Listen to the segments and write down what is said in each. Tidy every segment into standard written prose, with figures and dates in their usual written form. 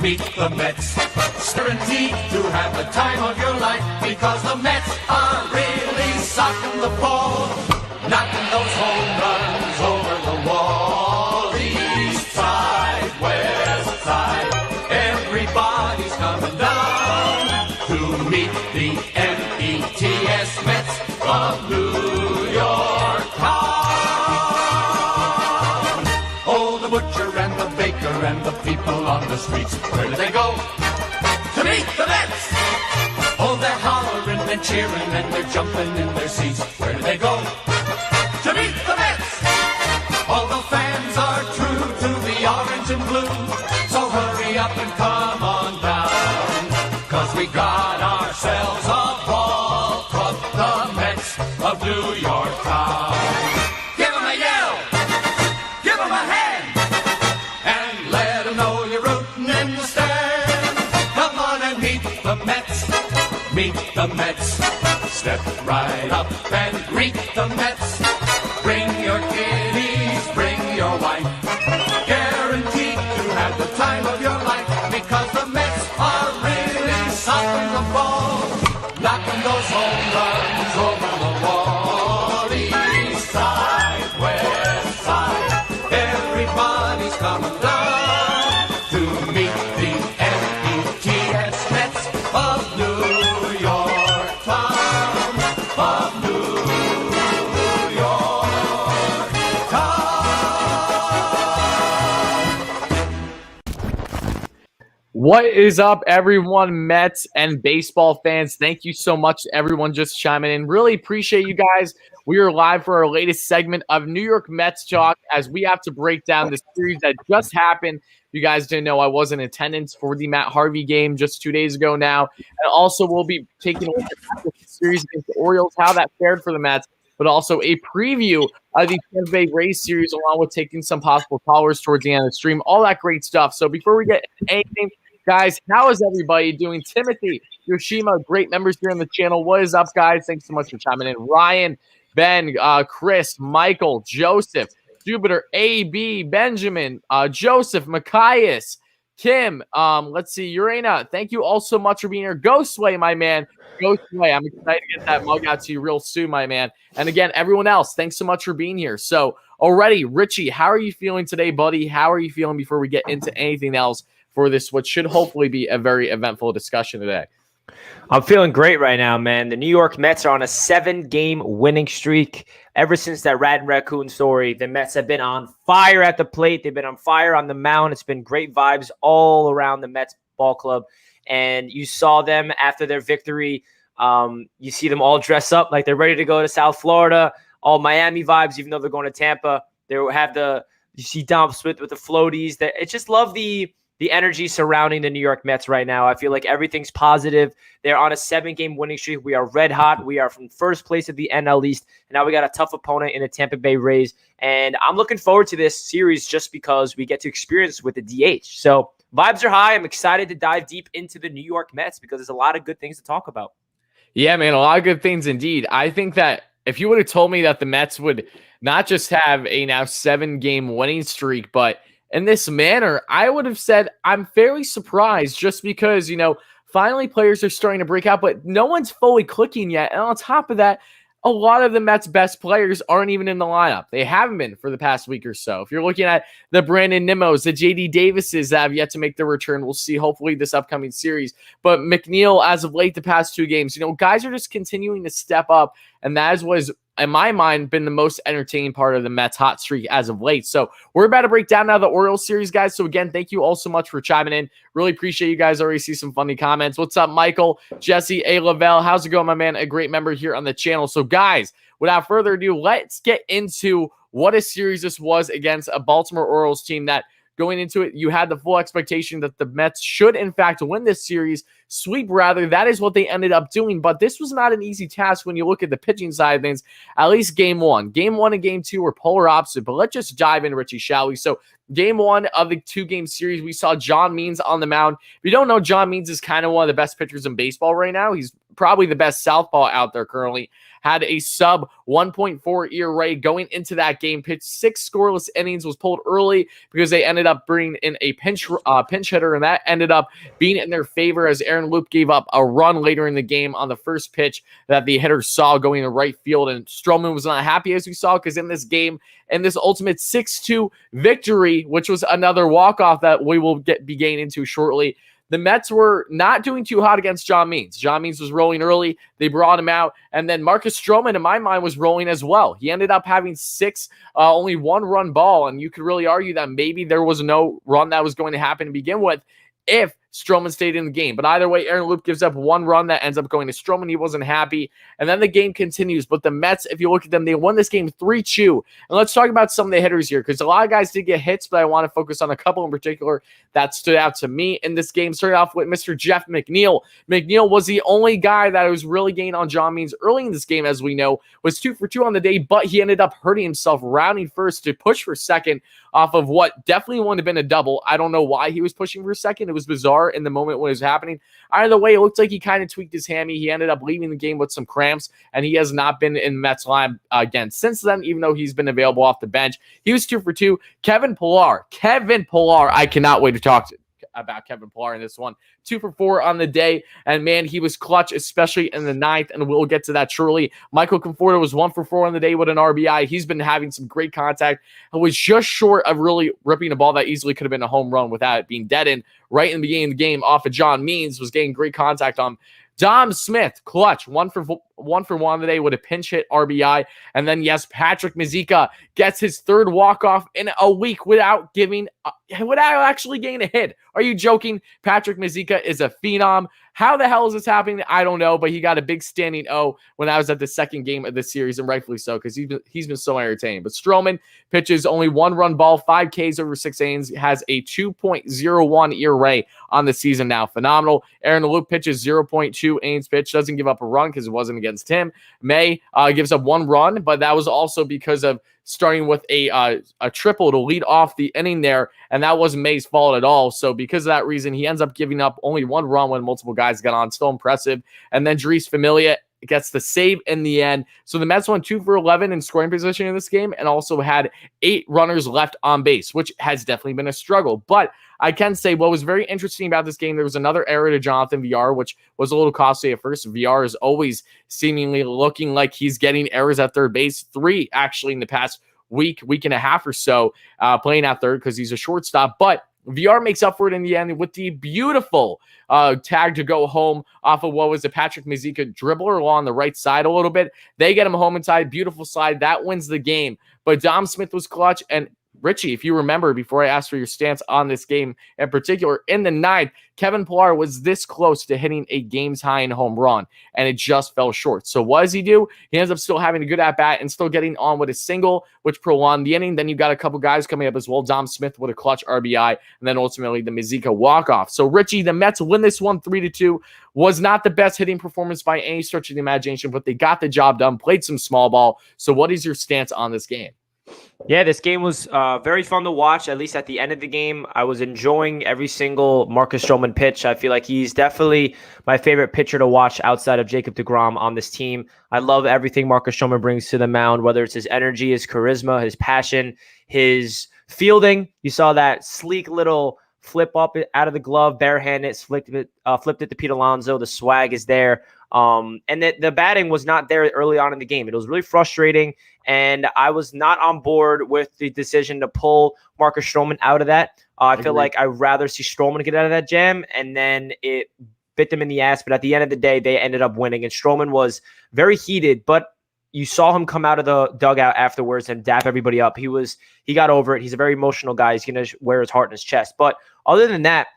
meet the Mets. Guaranteed to have the time of your life because the Mets are really socking the ball, knocking those home runs over the wall. East side, west side, everybody's coming down to meet the Mets, Mets of New York town. Oh, the butcher and the baker and the people on the streets, where do they go? To meet the Mets! Oh, they're hollering and cheering and they're jumping in their seats. Where do they go? To meet the Mets! All the fans are true to the orange and blue, so hurry up and come on down, 'cause we got ourselves a ball club, the Mets of New York town. Give 'em a yell! Give 'em a hand! And let 'em know you're rooting in the stand. Come on and meet the Mets. Meet the Mets. Step right up and greet the Mets. Bring your kiddies, bring your wife. Guaranteed to have the time of your life because the Mets are really socking the ball, knocking those home runs over the wall. East side, west side, everybody's coming down to meet the Mets, Mets of New York town, of New York town. What is up, everyone, Mets and baseball fans? Thank you so much to everyone just chiming in. Really appreciate you guys. We are live for our latest segment of New York Mets Talk as we have to break down the series that just happened. You guys didn't know I was in attendance for the Matt Harvey game just 2 days ago now. And also we'll be taking a look at the series against the Orioles, how that fared for the Mets, but also a preview of the Tampa Bay Rays series along with taking some possible callers towards the end of the stream, all that great stuff. So before we get into anything, guys, how is everybody doing? Timothy, Yoshima, great members here on the channel. What is up, guys? Thanks so much for chiming in. Ryan, Ben, Chris, Michael, Joseph, Jupiter, AB, Benjamin, Joseph, Machias, Kim, let's see, Urena, thank you all so much for being here. Ghostway, my man. Ghostway, I'm excited to get that mug out to you real soon, my man. And again, everyone else, thanks so much for being here. So already, Richie, how are you feeling today, buddy? How are you feeling before we get into anything else for this, what should hopefully be a very eventful discussion today? I'm feeling great right now, man. The New York Mets are on a 7-game winning streak. Ever since that Rat and Raccoon story, the Mets have been on fire at the plate. They've been on fire on the mound. It's been great vibes all around the Mets ball club. And you saw them after their victory. You see them all dress up like they're ready to go to South Florida. All Miami vibes, even though they're going to Tampa. You see Dom Smith with the floaties. I just love the energy surrounding the New York Mets right now. I feel like everything's positive. They're on a 7-game winning streak. We are red hot. We are from first place of the NL East. And now we got a tough opponent in the Tampa Bay Rays. And I'm looking forward to this series just because we get to experience with the DH. So vibes are high. I'm excited to dive deep into the New York Mets because there's a lot of good things to talk about. Yeah, man, a lot of good things indeed. I think that if you would have told me that the Mets would not just have a now 7-game winning streak, but in this manner, I would have said I'm fairly surprised just because, finally players are starting to break out, but no one's fully clicking yet. And on top of that, a lot of the Mets' best players aren't even in the lineup. They haven't been for the past week or so. If you're looking at the Brandon Nimmos, the J.D. Davises that have yet to make their return, we'll see hopefully this upcoming series. But McNeil, as of late, the past 2 games, guys are just continuing to step up. And that is what has, in my mind, been the most entertaining part of the Mets hot streak as of late. So we're about to break down now the Orioles series, guys. So again, thank you all so much for chiming in. Really appreciate you guys. Already see some funny comments. What's up, Michael, Jesse, A. Lavelle? How's it going, my man? A great member here on the channel. So guys, without further ado, let's get into what a series this was against a Baltimore Orioles team that going into it, you had the full expectation that the Mets should, in fact, win this series, sweep rather. That is what they ended up doing, but this was not an easy task when you look at the pitching side of things, at least game 1. Game 1 and game 2 were polar opposite, but let's just dive in, Richie, shall we? So game 1 of the 2-game series, we saw John Means on the mound. If you don't know, John Means is kind of one of the best pitchers in baseball right now. He's probably the best southpaw out there currently, had a sub 1.4 ERA going into that game, pitched 6 scoreless innings, was pulled early because they ended up bringing in a pinch hitter, and that ended up being in their favor as Aaron Loup gave up a run later in the game on the first pitch that the hitter saw going to right field, and Stroman was not happy, as we saw, because in this game, in this ultimate 6-2 victory, which was another walk-off that we will be getting into shortly, the Mets were not doing too hot against John Means. John Means was rolling early. They brought him out. And then Marcus Stroman, in my mind, was rolling as well. He ended up having 6, only 1-run ball. And you could really argue that maybe there was no run that was going to happen to begin with if Stroman stayed in the game. But either way, Aaron Loup gives up 1 run that ends up going to Stroman. He wasn't happy. And then the game continues. But the Mets, if you look at them, they won this game 3-2. And let's talk about some of the hitters here, because a lot of guys did get hits, but I want to focus on a couple in particular that stood out to me in this game. Starting off with Mr. Jeff McNeil. McNeil was the only guy that was really getting on John Means early in this game, as we know, was 2 for 2 on the day, but he ended up hurting himself, rounding first to push for second off of what definitely would have been a double. I don't know why he was pushing for second. It was bizarre in the moment when it was happening. Either way, it looked like he kind of tweaked his hammy. He ended up leaving the game with some cramps, and he has not been in Mets line again since then, even though he's been available off the bench. He was 2 for 2. Kevin Pillar, I cannot wait to talk about Kevin Pillar in this one. 2 for 4 on the day, and man, he was clutch, especially in the 9th, and we'll get to that shortly. Michael Conforto was 1 for 4 on the day with an RBI. He's been having some great contact and was just short of really ripping a ball that easily could have been a home run without it being dead in right in the beginning of the game off of John Means, was getting great contact on Dom Smith, clutch, 1 for 1 today with a pinch hit RBI. And then, yes, Patrick Mazeika gets his 3rd walk-off in a week without actually getting a hit. Are you joking? Patrick Mazeika is a phenom. How the hell is this happening? I don't know, but he got a big standing O when I was at the second game of the series, and rightfully so, because he's been so entertaining. But Stroman pitches only 1-run ball, 5 Ks over 6 innings, has a 2.01 ERA on the season now. Phenomenal. Aaron Loup pitches 0.2 innings pitch, doesn't give up a run because it wasn't against him. May gives up 1 run, but that was also because of starting with a triple to lead off the inning there, and that wasn't May's fault at all. So because of that reason, he ends up giving up only 1 run when multiple guys got on. Still impressive. And then Dries Familia gets the save in the end. So the Mets went 2 for 11 in scoring position in this game and also had 8 runners left on base, which has definitely been a struggle. But I can say what was very interesting about this game, there was another error to Jonathan VR, which was a little costly at first. VR is always seemingly looking like he's getting errors at third base. 3 actually in the past week and a half or so playing at third because he's a shortstop. But VR makes up for it in the end with the beautiful tag to go home off of what was a Patrick Mazeika dribbler along the right side a little bit. They get him home inside. Beautiful slide. That wins the game. But Dom Smith was clutch. And Richie, if you remember, before I asked for your stance on this game in particular, in the 9th, Kevin Pillar was this close to hitting a game's high in home run, and it just fell short. So what does he do? He ends up still having a good at-bat and still getting on with a single, which prolonged the inning. Then you've got a couple guys coming up as well. Dom Smith with a clutch RBI, and then ultimately the Mazeika walk-off. So, Richie, the Mets win this one 3-2. Was not the best hitting performance by any stretch of the imagination, but they got the job done, played some small ball. So what is your stance on this game? Yeah, this game was very fun to watch, at least at the end of the game. I was enjoying every single Marcus Stroman pitch. I feel like he's definitely my favorite pitcher to watch outside of Jacob deGrom on this team. I love everything Marcus Stroman brings to the mound, whether it's his energy, his charisma, his passion, his fielding. You saw that sleek little flip up out of the glove, barehanded, flipped it to Pete Alonso. The swag is there. And the batting was not there early on in the game. It was really frustrating, and I was not on board with the decision to pull Marcus Stroman out of that. I feel like I'd rather see Stroman get out of that jam, and then it bit them in the ass. But at the end of the day, they ended up winning, and Stroman was very heated, but you saw him come out of the dugout afterwards and dap everybody up. He got over it. He's a very emotional guy. He's going to wear his heart in his chest. But other than that,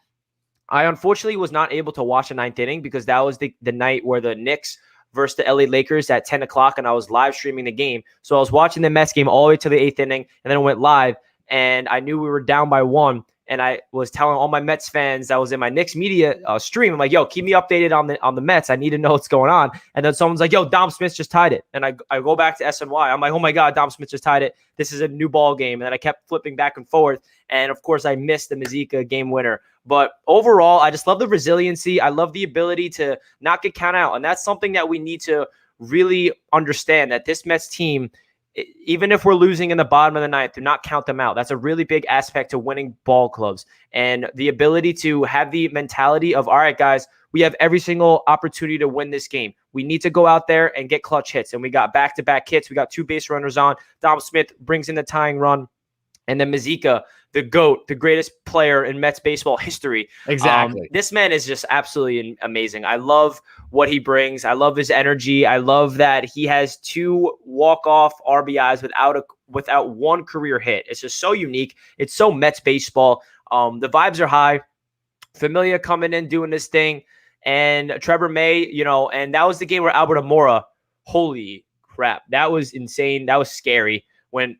I unfortunately was not able to watch the 9th inning because that was the night where the Knicks versus the LA Lakers at 10 o'clock, and I was live streaming the game. So I was watching the Mets game all the way to the 8th inning, and then it went live, and I knew we were down by 1. and I was telling all my Mets fans that was in my Knicks media stream, I'm like, yo, keep me updated on the Mets. I need to know what's going on. And then someone's like, yo, Dom Smith just tied it. And I go back to SNY. I'm like, oh my God, Dom Smith just tied it. This is a new ball game. And then I kept flipping back and forth. And of course, I missed the Mazika game winner. But overall, I just love the resiliency. I love the ability to not get counted out. And that's something that we need to really understand, that this Mets team, even if we're losing in the bottom of the ninth, do not count them out. That's a really big aspect to winning ball clubs, and the ability to have the mentality of, all right, guys, we have every single opportunity to win this game. We need to go out there and get clutch hits. And we got back-to-back hits. We got 2 base runners on. Dom Smith brings in the tying run. And then Mazika, the GOAT, the greatest player in Mets baseball history. Exactly. This man is just absolutely amazing. I love what he brings. I love his energy. I love that he has 2 walk-off RBIs without one career hit. It's just so unique. It's so Mets baseball. The vibes are high. Familia coming in, doing this thing. And Trevor May, and that was the game where Albert Amora, holy crap, that was insane. That was scary when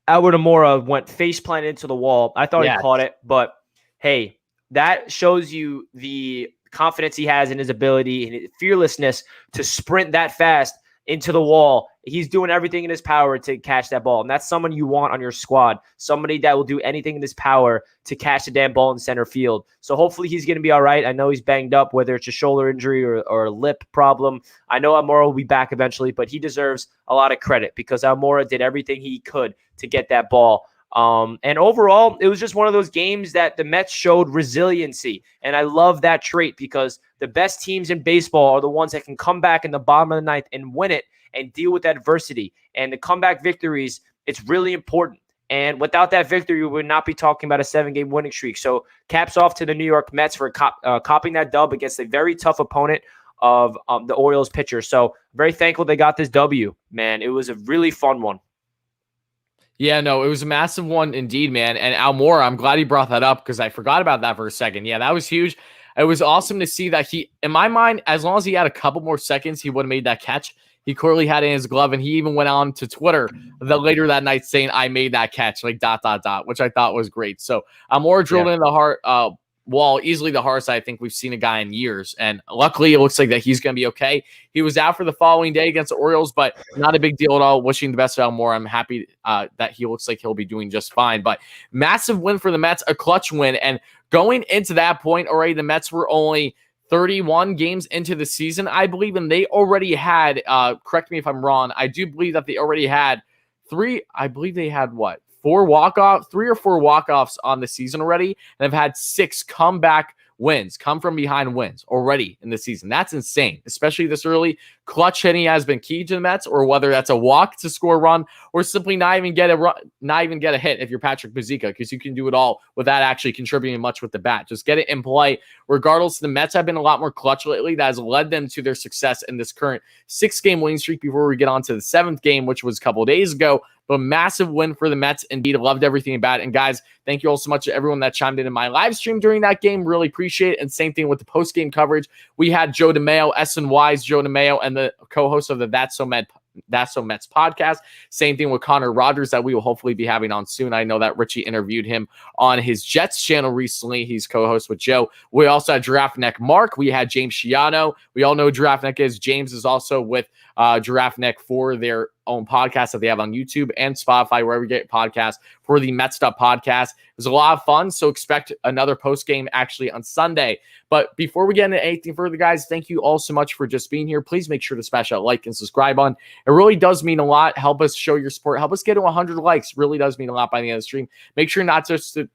Albert Amora went face plant into the wall. I thought he caught it, but hey, that shows you the confidence he has in his ability and his fearlessness to sprint that fast into the wall. He's doing everything in his power to catch that ball, and that's someone you want on your squad, somebody that will do anything in his power to catch the damn ball in center field. So hopefully he's going to be all right. I know he's banged up, whether it's a shoulder injury or a lip problem. I know Almora will be back eventually, but he deserves a lot of credit because Almora did everything he could to get that ball. And overall, it was just one of those games that the Mets showed resiliency. And I love that trait because the best teams in baseball are the ones that can come back in the bottom of the ninth and win it and deal with adversity. And the comeback victories, it's really important. And without that victory, we would not be talking about a 7-game winning streak. So caps off to the New York Mets for copying that dub against a very tough opponent of the Orioles pitcher. So very thankful they got this W, man. It was a really fun one. Yeah, no, it was a massive one indeed, man. And Almora, I'm glad he brought that up because I forgot about that for a second. Yeah, that was huge. It was awesome to see that he, in my mind, as long as he had a couple more seconds, he would have made that catch. He clearly had it in his glove, and he even went on to Twitter later that night saying, I made that catch, like ... which I thought was great. So Almora drilled in the heart wall, easily the hardest I think we've seen a guy in years. And luckily, it looks like that he's going to be okay. He was out for the following day against the Orioles, but not a big deal at all. Wishing the best to Almora. I'm happy that he looks like he'll be doing just fine. But massive win for the Mets, a clutch win. And going into that point already, the Mets were only 31 games into the season, I believe, and they already had, correct me if I'm wrong, I do believe that they already had 3 or 4 walk-offs on the season already, and have had 6 comeback wins, come from behind wins already in the season. That's insane, especially this early. Clutch hitting has been key to the Mets, or whether that's a walk to score a run, or simply not even get a hit if you're Patrick Mazika, because you can do it all without actually contributing much with the bat. Just get it in play. Regardless, the Mets have been a lot more clutch lately. That has led them to their success in this current 6-game winning streak before we get on to the 7th game, which was a couple of days ago. But massive win for the Mets. Indeed, loved everything about it. And guys, thank you all so much to everyone that chimed in my live stream during that game. Really appreciate it. And same thing with the post-game coverage. We had Joe DeMayo, SNY's Joe DeMayo, and the co-host of the That's So Mets podcast. Same thing with Connor Rogers that we will hopefully be having on soon. I know that Richie interviewed him on his Jets channel recently. He's co-host with Joe. We also had Giraffe Neck Mark. We had James Schiano. We all know who Giraffe Neck is. James is also with Giraffe Neck for their own podcast that they have on YouTube and Spotify, wherever you get podcasts, for the Mets Stuff podcast. It was a lot of fun, so expect another post game actually on Sunday. But before we get into anything further, guys, thank you all so much for just being here. Please make sure to smash that like and subscribe button. It really does mean a lot. Help us show your support. Help us get to 100 likes. Really does mean a lot by the end of the stream. Make sure not just to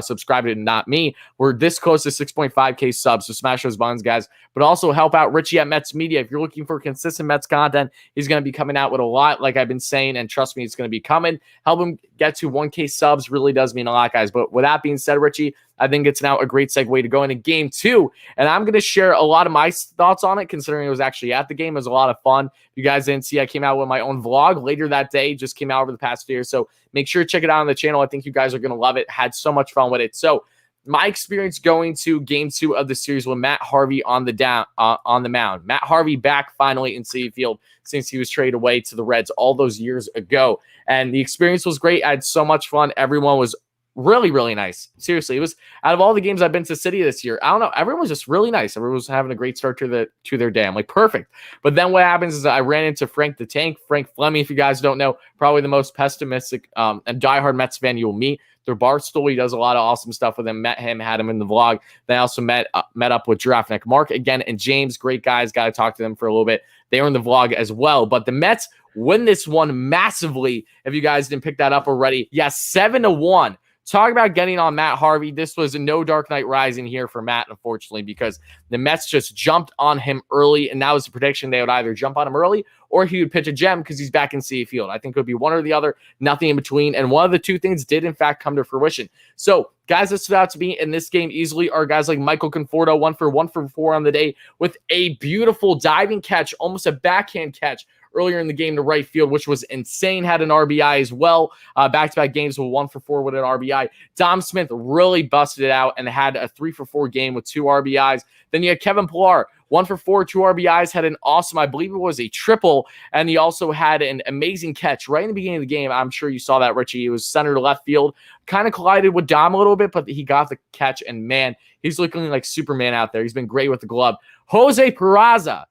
subscribe to Not Me. We're this close to 6.5K subs, so smash those buttons, guys. But also help out Richie at Mets Media. If you're looking for consistent Mets content, he's going to be coming out with a lot, like I've been saying, and trust me, it's going to be coming. Help him get to 1K subs. Really does mean a lot, guys. But with that being said, Richie, I think it's now a great segue to go into game 2. And I'm going to share a lot of my thoughts on it, considering it was actually at the game. It was a lot of fun. If you guys didn't see, I came out with my own vlog later that day. Just came out over the past few years. So make sure to check it out on the channel. I think you guys are going to love it. Had so much fun with it. So my experience going to game 2 of the series with Matt Harvey on the mound. Matt Harvey back finally in Citi Field since he was traded away to the Reds all those years ago. And the experience was great. I had so much fun. Everyone was Really, really nice. Seriously, it was out of all the games I've been to City this year. I don't know. Everyone was just really nice. Everyone was having a great start to their day. I'm like, perfect. But then what happens is I ran into Frank the Tank, Frank Fleming. If you guys don't know, probably the most pessimistic and diehard Mets fan you'll meet. Their Barstool, he does a lot of awesome stuff with him. Met him, had him in the vlog. Then I also met up with Giraffe Neck Mark again and James. Great guys. Got to talk to them for a little bit. They were in the vlog as well. But the Mets win this one massively. If you guys didn't pick that up already, yes, 7-1. Talk about getting on Matt Harvey. This was no Dark Knight Rising here for Matt, unfortunately, because the Mets just jumped on him early, and that was the prediction. They would either jump on him early or he would pitch a gem because he's back in Citi Field. I think it would be one or the other, nothing in between, and one of the two things did, in fact, come to fruition. So guys that stood out to me in this game easily are guys like Michael Conforto, 1 for 4 on the day with a beautiful diving catch, almost a backhand catch earlier in the game to right field, which was insane. Had an RBI as well. Back-to-back games with 1 for 4 with an RBI. Dom Smith really busted it out and had a 3 for 4 game with 2 RBIs. Then you had Kevin Pillar, 1 for 4, 2 RBIs, had an awesome, I believe it was a triple, and he also had an amazing catch right in the beginning of the game. I'm sure you saw that, Richie. It was center to left field. Kind of collided with Dom a little bit, but he got the catch, and man, he's looking like Superman out there. He's been great with the glove. Jose Peraza,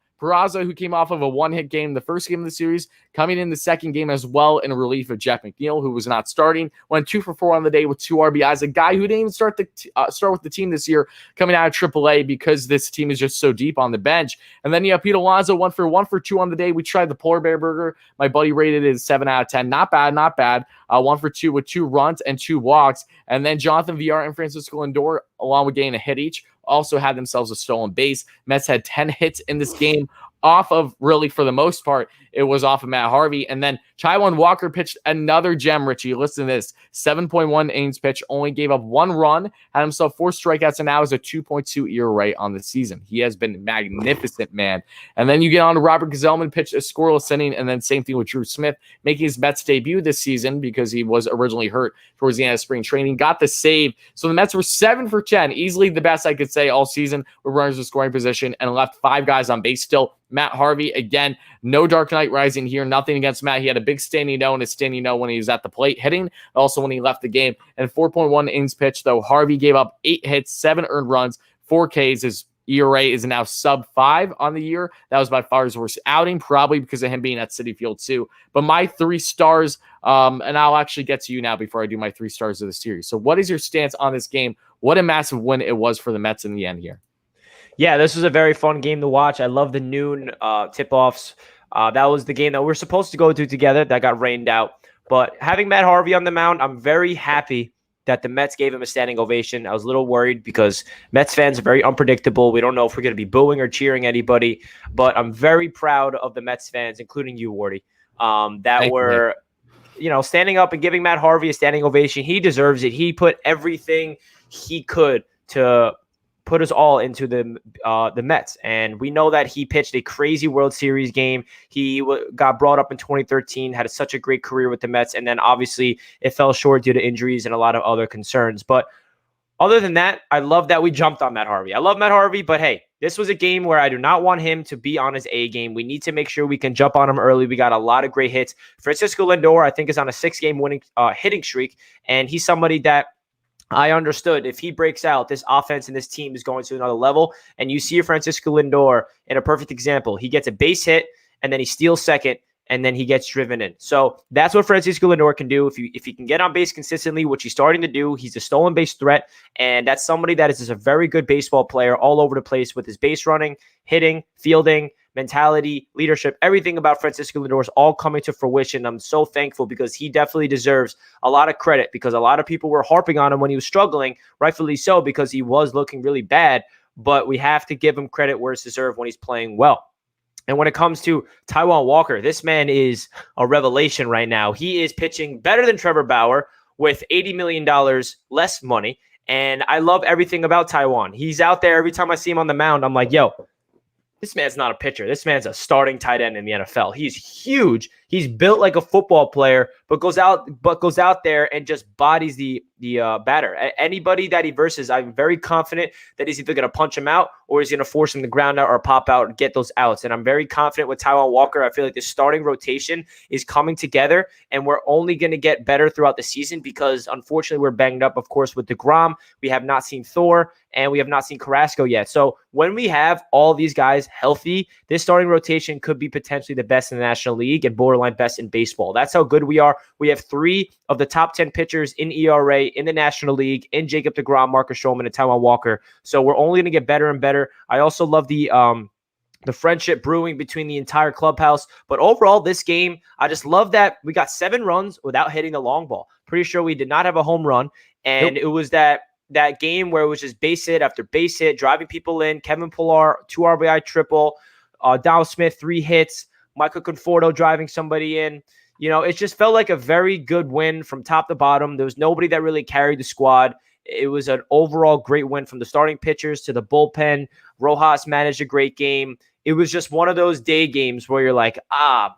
who came off of a one-hit game, the first game of the series, coming in the second game as well in relief of Jeff McNeil, who was not starting. Went 2 for 4 on the day with 2 RBIs. A guy who didn't even start with the team this year, coming out of AAA because this team is just so deep on the bench. And then you have Pete Alonso, 1 for 2 on the day. We tried the Polar Bear Burger. My buddy rated it 7 out of 10. Not bad. 1 for 2 with 2 runs and 2 walks. And then Jonathan Villar and Francisco Lindor, along with getting a hit each, also had themselves a stolen base. Mets had 10 hits in this game. Off of, really, for the most part, it was off of Matt Harvey. And then Taijuan Walker pitched another gem, Richie. Listen to this. 7.1 innings pitch, only gave up 1 run, had himself 4 strikeouts, and now is a 2.2 ERA on the season. He has been magnificent, man. And then you get on to Robert Gsellman, pitched a scoreless inning, and then same thing with Drew Smith, making his Mets debut this season because he was originally hurt towards the end of spring training. Got the save. So the Mets were 7 for 10, easily the best I could say all season with runners in scoring position, and left 5 guys on base still. Matt Harvey, again, no Dark Knight Rising here. Nothing against Matt. He had a big standing no and a standing no when he was at the plate hitting, also when he left the game. And 4.1 innings pitched, though. Harvey gave up 8 hits, 7 earned runs, 4 Ks. His ERA is now sub-5 on the year. That was by far his worst outing, probably because of him being at Citi Field too. But my 3 stars, and I'll actually get to you now before I do my 3 stars of the series. So what is your stance on this game? What a massive win it was for the Mets in the end here. Yeah, this was a very fun game to watch. I love the noon tip-offs. That was the game that we're supposed to go to together that got rained out. But having Matt Harvey on the mound, I'm very happy that the Mets gave him a standing ovation. I was a little worried because Mets fans are very unpredictable. We don't know if we're going to be booing or cheering anybody. But I'm very proud of the Mets fans, including you, Wardy, that were standing up and giving Matt Harvey a standing ovation. He deserves it. He put everything he could to put us all into the Mets. And we know that he pitched a crazy World Series game. He got brought up in 2013, had such a great career with the Mets. And then obviously it fell short due to injuries and a lot of other concerns. But other than that, I love that we jumped on Matt Harvey. I love Matt Harvey, but hey, this was a game where I do not want him to be on his A game. We need to make sure we can jump on him early. We got a lot of great hits. Francisco Lindor, I think, is on a 6-game winning hitting streak. And he's somebody that I understood if he breaks out, this offense and this team is going to another level. And you see Francisco Lindor in a perfect example. He gets a base hit, and then he steals second, and then he gets driven in. So that's what Francisco Lindor can do. If he can get on base consistently, which he's starting to do, he's a stolen base threat. And that's somebody that is just a very good baseball player all over the place with his base running, hitting, fielding, mentality, leadership, everything about Francisco Lindor is all coming to fruition. I'm so thankful because he definitely deserves a lot of credit because a lot of people were harping on him when he was struggling, rightfully so, because he was looking really bad. But we have to give him credit where it's deserved when he's playing well. And when it comes to Taijuan Walker, this man is a revelation right now. He is pitching better than Trevor Bauer with $80 million less money. And I love everything about Taijuan. He's out there. Every time I see him on the mound, I'm like, yo, this man's not a pitcher. This man's a starting tight end in the NFL. He's huge. He's built like a football player, but goes out there and just bodies the batter. Anybody that he versus, I'm very confident that he's either going to punch him out or he's going to force him to ground out or pop out and get those outs. And I'm very confident with Taijuan Walker. I feel like the starting rotation is coming together, and we're only going to get better throughout the season because, unfortunately, we're banged up, of course, with DeGrom. We have not seen Thor, and we have not seen Carrasco yet. So when we have all these guys healthy, this starting rotation could be potentially the best in the National League and borderline best in baseball. That's how good we are. We have 3 of the top 10 pitchers in ERA in the National League, in Jacob deGrom, Marcus Stroman, and Taijuan Walker. So we're only going to get better and better. I also love the friendship brewing between the entire clubhouse. But overall, this game, I just love that we got 7 runs without hitting the long ball. Pretty sure we did not have a home run. And It was that game where it was just base hit after base hit, driving people in. Kevin Pillar, 2 RBI triple. Donald Smith, 3 hits. Michael Conforto driving somebody in. You know, it just felt like a very good win from top to bottom. There was nobody that really carried the squad. It was an overall great win from the starting pitchers to the bullpen. Rojas managed a great game. It was just one of those day games where you're like,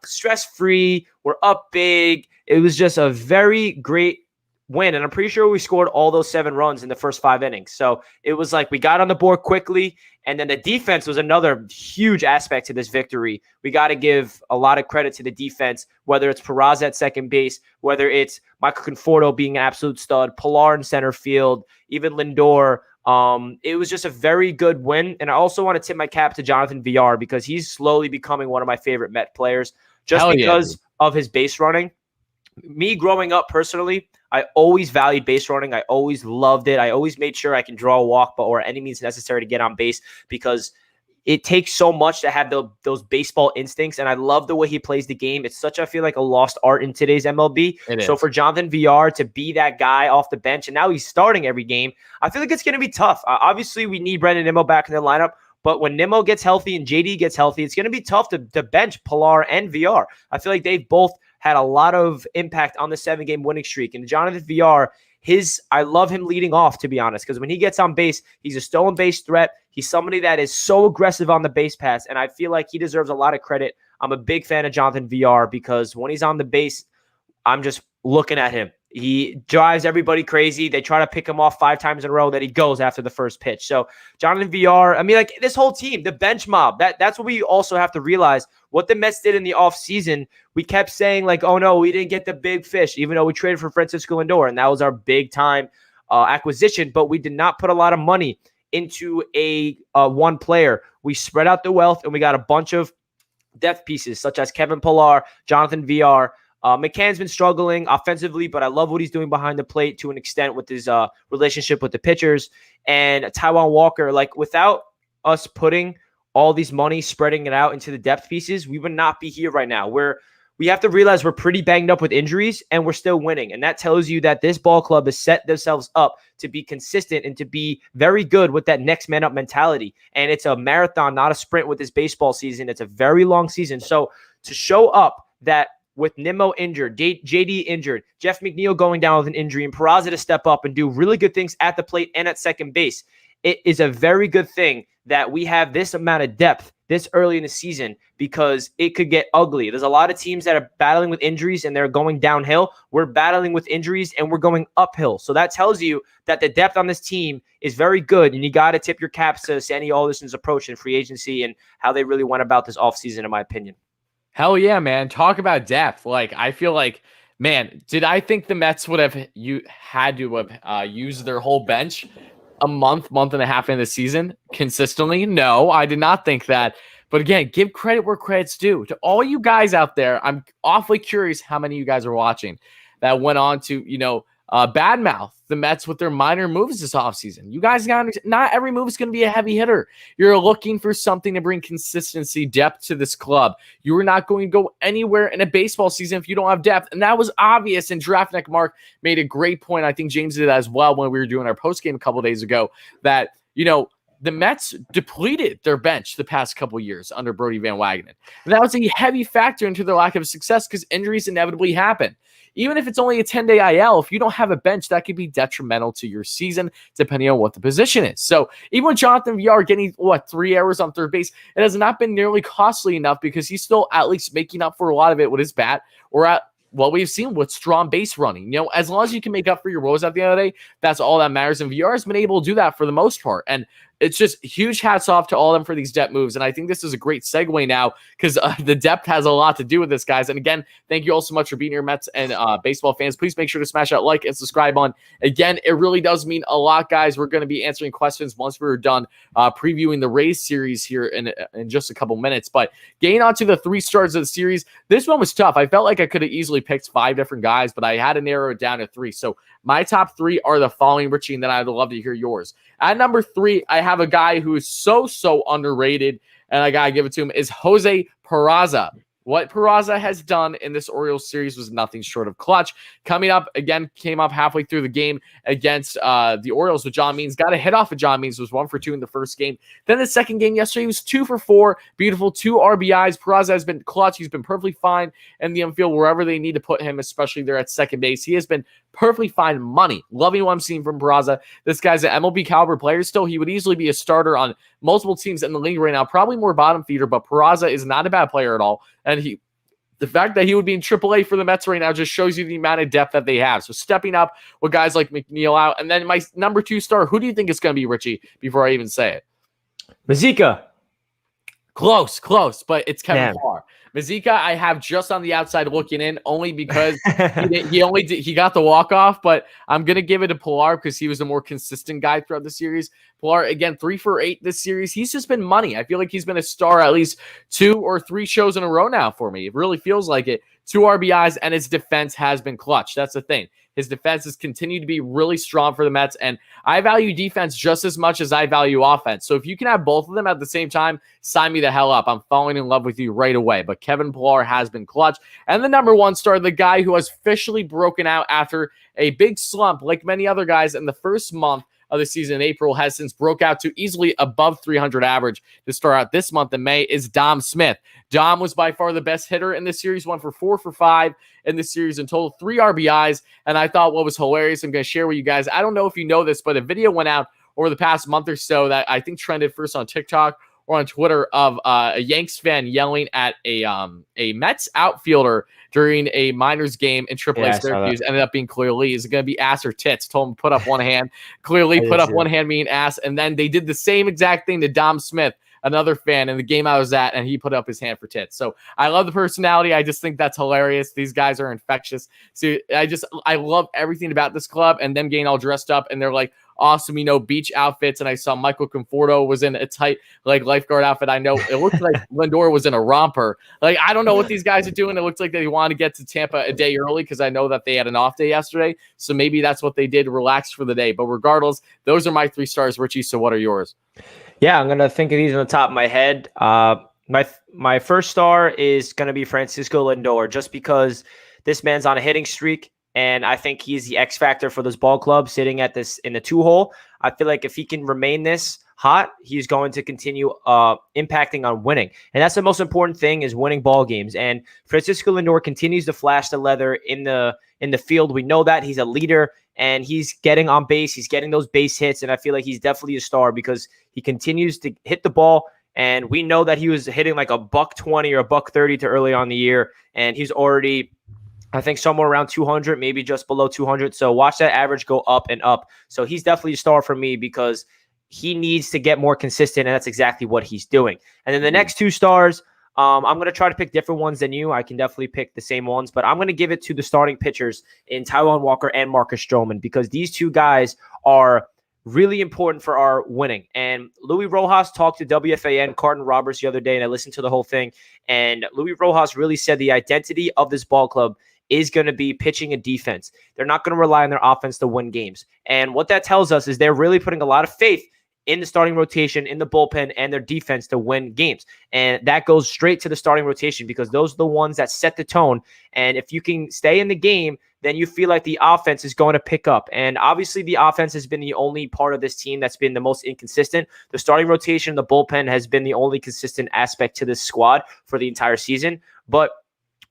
stress-free. We're up big. It was just a very great win. And I'm pretty sure we scored all those 7 runs in the first 5 innings. So it was like we got on the board quickly. And then the defense was another huge aspect to this victory. We got to give a lot of credit to the defense, whether it's Peraza at second base, whether it's Michael Conforto being an absolute stud, Pillar in center field, even Lindor. It was just a very good win. And I also want to tip my cap to Jonathan Villar because he's slowly becoming one of my favorite Met players just because of his base running. Me growing up personally, I always valued base running. I always loved it. I always made sure I can draw a walk or any means necessary to get on base because it takes so much to have those baseball instincts. And I love the way he plays the game. It's such, I feel like, a lost art in today's MLB. So for Jonathan Villar to be that guy off the bench, and now he's starting every game, I feel like it's going to be tough. Obviously, we need Brandon Nimmo back in the lineup. But when Nimmo gets healthy and JD gets healthy, it's going to be tough to bench Pillar and Villar. I feel like they've both had a lot of impact on the 7-game winning streak. And Jonathan Villar, I love him leading off, to be honest, because when he gets on base, he's a stolen base threat. He's somebody that is so aggressive on the base pass, and I feel like he deserves a lot of credit. I'm a big fan of Jonathan Villar because when he's on the base, I'm just looking at him. He drives everybody crazy. They try to pick him off 5 times in a row that he goes after the first pitch. So Jonathan Villar, I mean, like this whole team, the bench mob, that's what we also have to realize. What the Mets did in the offseason, we kept saying like, oh no, we didn't get the big fish, even though we traded for Francisco Lindor, and that was our big time acquisition, but we did not put a lot of money into a one player. We spread out the wealth, and we got a bunch of depth pieces, such as Kevin Pillar, Jonathan Villar. McCann's been struggling offensively, but I love what he's doing behind the plate to an extent with his relationship with the pitchers. And Taijuan Walker, like without us putting all these money, spreading it out into the depth pieces, we would not be here right now. We have to realize we're pretty banged up with injuries, and we're still winning. And that tells you that this ball club has set themselves up to be consistent and to be very good with that next man up mentality. And it's a marathon, not a sprint with this baseball season. It's a very long season. So to show up that with Nimmo injured, JD injured, Jeff McNeil going down with an injury, and Peraza to step up and do really good things at the plate and at second base, it is a very good thing that we have this amount of depth this early in the season because it could get ugly. There's a lot of teams that are battling with injuries and they're going downhill. We're battling with injuries and we're going uphill. So that tells you that the depth on this team is very good, and you got to tip your caps to Sandy Alderson's approach in free agency and how they really went about this offseason, in my opinion. Hell yeah, man. Talk about depth. Like, I feel like, man, did I think the Mets would have had to have used their whole bench a month and a half into the season consistently? No, I did not think that. But again, give credit where credit's due. To all you guys out there, I'm awfully curious how many of you guys are watching that went on to, badmouth the Mets with their minor moves this offseason. You guys got not every move is going to be a heavy hitter. You're looking for something to bring consistency, depth to this club. You are not going to go anywhere in a baseball season if you don't have depth. And that was obvious. And Draftnik Mark made a great point. I think James did as well when we were doing our postgame a couple of days ago that, the Mets depleted their bench the past couple of years under Brodie Van Wagenen. And that was a heavy factor into their lack of success because injuries inevitably happen. Even if it's only a 10-day IL, if you don't have a bench, that could be detrimental to your season, depending on what the position is. So even with Jonathan Villar getting, 3 errors on third base, it has not been nearly costly enough because he's still at least making up for a lot of it with his bat or at what we've seen with strong base running. As long as you can make up for your woes at the end of the day, that's all that matters. And VR has been able to do that for the most part. And it's just huge hats off to all of them for these depth moves. And I think this is a great segue now because the depth has a lot to do with this, guys. And again, thank you all so much for being here, Mets and baseball fans. Please make sure to smash that like and subscribe on. Again, it really does mean a lot, guys. We're going to be answering questions once we're done previewing the Rays series here in just a couple minutes. But getting on to the 3 stars of the series, this one was tough. I felt like I could have easily picked 5 different guys, but I had to narrow it down to 3. So my top 3 are the following, Richie, and then I'd love to hear yours. At number 3, I have a guy who is so underrated, and I got to give it to him, is Jose Peraza. What Peraza has done in this Orioles series was nothing short of clutch. Coming up, again, came up halfway through the game against the Orioles with John Means. Got a hit off of John Means, was 1 for 2 in the first game. Then the second game yesterday, he was 2 for 4. Beautiful, 2 RBIs. Peraza has been clutch. He's been perfectly fine in the infield wherever they need to put him, especially there at second base. He has been perfectly fine money. Loving what I'm seeing from Peraza. This guy's an MLB caliber player still. He would easily be a starter on multiple teams in the league right now. Probably more bottom feeder, but Peraza is not a bad player at all. And the fact that he would be in AAA for the Mets right now just shows you the amount of depth that they have. So stepping up with guys like McNeil out. And then my number 2 star, who do you think it's going to be, Richie, before I even say it? Mazika. Close, but it's Kevin Pillar. Mazika, I have just on the outside looking in, only because he got the walk-off, but I'm going to give it to Pillar because he was a more consistent guy throughout the series. Pillar, again, 3 for 8 this series. He's just been money. I feel like he's been a star at least 2 or 3 shows in a row now for me. It really feels like it. 2 RBIs, and his defense has been clutch. That's the thing. His defense has continued to be really strong for the Mets, and I value defense just as much as I value offense. So if you can have both of them at the same time, sign me the hell up. I'm falling in love with you right away. But Kevin Pillar has been clutch. And the number 1 star, the guy who has officially broken out after a big slump, like many other guys in the first month of the season in April, has since broke out to easily above 300 average to start out this month in May, is Dom Smith. Dom was by far the best hitter in this series, 4 for 5 in this series in total, 3 RBIs. And I thought what was hilarious, I'm going to share with you guys. I don't know if you know this, but a video went out over the past month or so that I think trended first on TikTok or on Twitter of a Yanks fan yelling at a Mets outfielder during a minors game in AAA Syracuse. Ended up being clearly, is it going to be ass or tits? Told him to put up one hand. Clearly put up one hand meaning ass. And then they did the same exact thing to Dom Smith, another fan in the game I was at, and he put up his hand for tits. So I love the personality. I just think that's hilarious. These guys are infectious. So I love everything about this club and them getting all dressed up, and they're like awesome, beach outfits. And I saw Michael Conforto was in a tight lifeguard outfit. I know it looked like Lindor was in a romper. I don't know what these guys are doing. It looks like they wanted to get to Tampa a day early because I know that they had an off day yesterday. So maybe that's what they did, relax for the day. But regardless, those are my 3 stars, Richie. So what are yours? Yeah, I'm going to think of these on the top of my head. My first star is going to be Francisco Lindor, just because this man's on a hitting streak. And I think he's the X factor for this ball club sitting at this in the 2-hole. I feel like if he can remain this hot, he's going to continue impacting on winning. And that's the most important thing, is winning ball games. And Francisco Lindor continues to flash the leather in the field. We know that he's a leader, and he's getting on base. He's getting those base hits. And I feel like he's definitely a star because he continues to hit the ball. And we know that he was hitting like a $120 or a $130 to early on in the year. And he's already, I think, somewhere around 200, maybe just below 200. So watch that average go up and up. So he's definitely a star for me because he needs to get more consistent, and that's exactly what he's doing. And then the next 2 stars, I'm going to try to pick different ones than you. I can definitely pick the same ones, but I'm going to give it to the starting pitchers in Taijuan Walker and Marcus Stroman, because these 2 guys are really important for our winning. And Luis Rojas talked to WFAN, Carton Roberts, the other day, and I listened to the whole thing. And Luis Rojas really said the identity of this ball club is going to be pitching and defense. They're not going to rely on their offense to win games. And what that tells us is they're really putting a lot of faith in the starting rotation, in the bullpen, and their defense to win games. And that goes straight to the starting rotation because those are the ones that set the tone. And if you can stay in the game, then you feel like the offense is going to pick up. And obviously the offense has been the only part of this team that's been the most inconsistent. The starting rotation, the bullpen has been the only consistent aspect to this squad for the entire season. But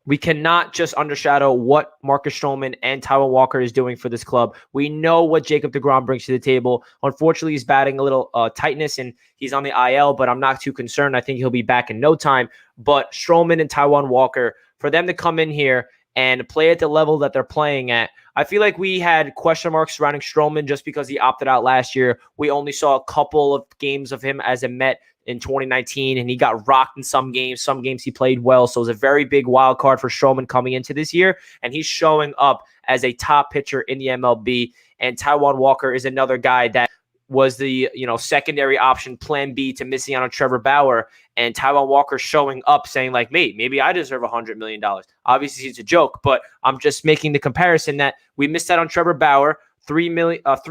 we cannot just undershadow what Marcus Stroman and Taijuan Walker is doing for this club. We know what Jacob deGrom brings to the table. Unfortunately, he's batting a little tightness, and he's on the IL, but I'm not too concerned. I think he'll be back in no time. But Stroman and Taijuan Walker, for them to come in here and play at the level that they're playing at. I feel like we had question marks surrounding Stroman just because he opted out last year. We only saw a couple of games of him as a Met in 2019, and he got rocked in some games. Some games he played well, so it was a very big wild card for Stroman coming into this year, and he's showing up as a top pitcher in the MLB. And Taijuan Walker is another guy that was the secondary option, plan B to missing out on Trevor Bauer, and Taijuan Walker showing up saying like, maybe I deserve $100 million. Obviously it's a joke, but I'm just making the comparison that we missed out on Trevor Bauer, 3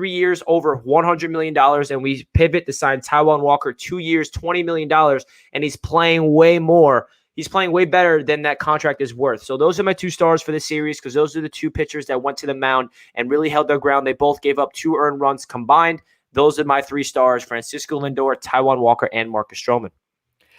years over $100 million, and we pivot to sign Taijuan Walker 2 years, $20 million, and he's playing way more. He's playing way better than that contract is worth. So those are my 2 stars for this series because those are the 2 pitchers that went to the mound and really held their ground. They both gave up 2 earned runs combined. Those are my 3 stars: Francisco Lindor, Taijuan Walker, and Marcus Stroman.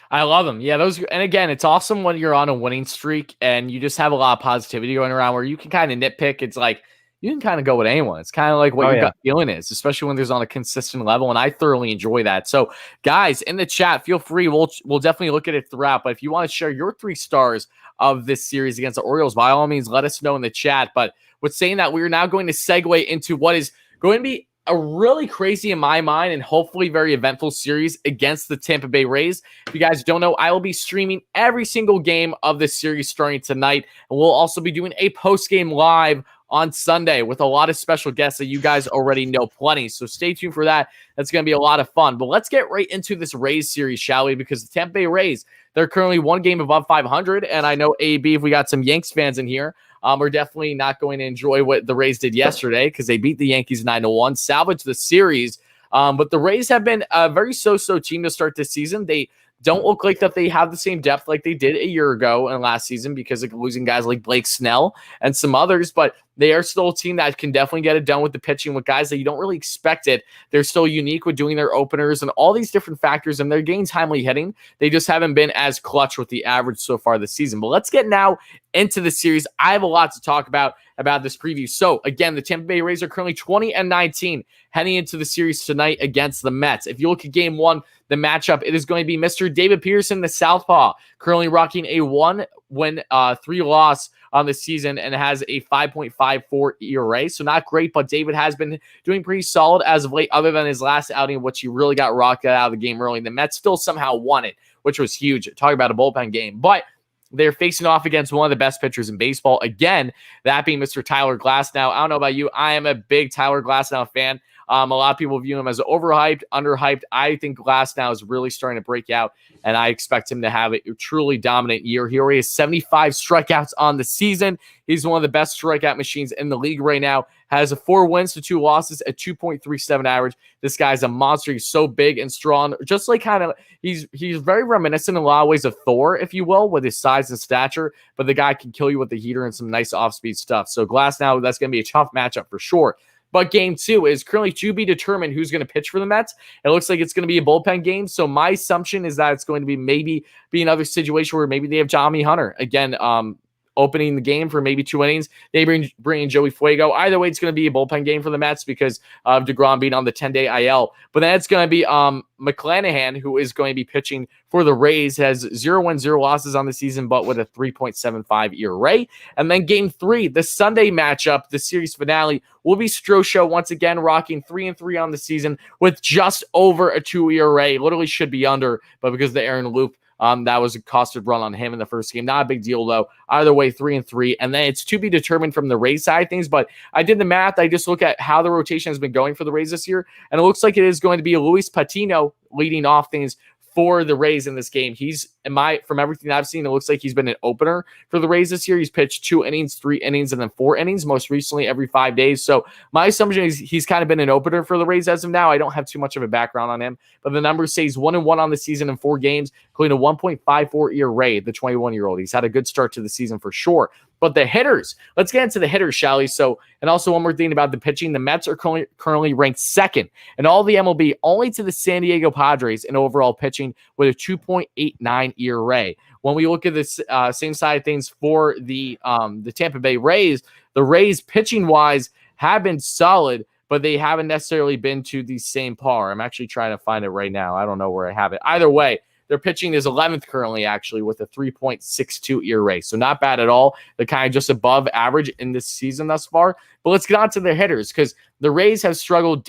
I love them. Yeah, those. And again, it's awesome when you're on a winning streak and you just have a lot of positivity going around where you can kind of nitpick. It's like you can kind of go with anyone. It's kind of like what your gut feeling is, especially when there's on a consistent level. And I thoroughly enjoy that. So, guys, in the chat, feel free. We'll definitely look at it throughout. But if you want to share your 3 stars of this series against the Orioles, by all means, let us know in the chat. But with saying that, we are now going to segue into what is going to be a really crazy, in my mind, and hopefully very eventful series against the Tampa Bay Rays. If you guys don't know, I will be streaming every single game of this series starting tonight. And we'll also be doing a post-game live on Sunday with a lot of special guests that you guys already know plenty. So stay tuned for that. That's going to be a lot of fun. But let's get right into this Rays series, shall we? Because the Tampa Bay Rays, they're currently 1 game above 500. And I know, AB, if we got some Yanks fans in here, we're definitely not going to enjoy what the Rays did yesterday because they beat the Yankees 9-1, salvaged the series. But the Rays have been a very so-so team to start this season. They don't look like that they have the same depth like they did a year ago and last season because of losing guys like Blake Snell and some others, but they are still a team that can definitely get it done with the pitching with guys that you don't really expect it. They're still unique with doing their openers and all these different factors, and they're getting timely hitting. They just haven't been as clutch with the average so far this season. But let's get now into the series. I have a lot to talk about this preview. So again, the Tampa Bay Rays are currently 20-19 heading into the series tonight against the Mets. If you look at game 1, the matchup, it is going to be Mr. David Peterson, the southpaw, currently rocking a 1-win, 3-loss on the season and has a 5.54 ERA. So not great, but David has been doing pretty solid as of late, other than his last outing, which he really got rocked out of the game early. The Mets still somehow won it, which was huge. Talking about a bullpen game. But they're facing off against one of the best pitchers in baseball. Again, that being Mr. Tyler Glasnow. I don't know about you. I am a big Tyler Glasnow fan. A lot of people view him as overhyped, underhyped. I think Glasnow is really starting to break out, and I expect him to have a truly dominant year. He already has 75 strikeouts on the season. He's one of the best strikeout machines in the league right now. Has a 4 wins to 2 losses at 2.37 average. This guy's a monster. He's so big and strong. Just like he's very reminiscent in a lot of ways of Thor, if you will, with his size and stature. But the guy can kill you with the heater and some nice off-speed stuff. So Glasnow, that's going to be a tough matchup for sure. But game 2 is currently to be determined who's going to pitch for the Mets. It looks like it's going to be a bullpen game. So my assumption is that it's going to be maybe another situation where maybe they have Tommy Hunter. Again, opening the game for maybe 2 innings. They bring in Joey Fuego. Either way, it's going to be a bullpen game for the Mets because of DeGrom being on the 10-day IL. But then it's going to be McClanahan, who is going to be pitching for the Rays, has 0 wins, 0 losses on the season, but with a 3.75 ERA. And then game 3, the Sunday matchup, the series finale, will be Strosho once again rocking 3-3 on the season with just over a 2 ERA. Literally should be under, but because of the Aaron Loop, that was a costed run on him in the first game. Not a big deal, though. Either way, 3-3. And then it's to be determined from the Rays side of things. But I did the math. I just look at how the rotation has been going for the Rays this year. And it looks like it is going to be Luis Patino leading off things for the Rays in this game. He's, from everything I've seen, it looks like he's been an opener for the Rays this year. He's pitched 2 innings, 3 innings, and then 4 innings, most recently every 5 days. So my assumption is he's kind of been an opener for the Rays as of now. I don't have too much of a background on him, but the numbers say he's 1-1 on the season in 4 games, including a 1.54 ERA, the 21-year-old. He's had a good start to the season for sure. But the hitters, let's get into the hitters, shall we? So, and also one more thing about the pitching. The Mets are currently ranked 2nd in all the MLB, only to the San Diego Padres in overall pitching with a 2.89 ERA. When we look at this same side of things for the Tampa Bay Rays, the Rays pitching-wise have been solid, but they haven't necessarily been to the same par. I'm actually trying to find it right now. I don't know where I have it. Either way, Their pitching is 11th currently, actually, with a 3.62 ERA. So not bad at all. They're kind of just above average in this season thus far. But let's get on to their hitters, because the Rays have struggled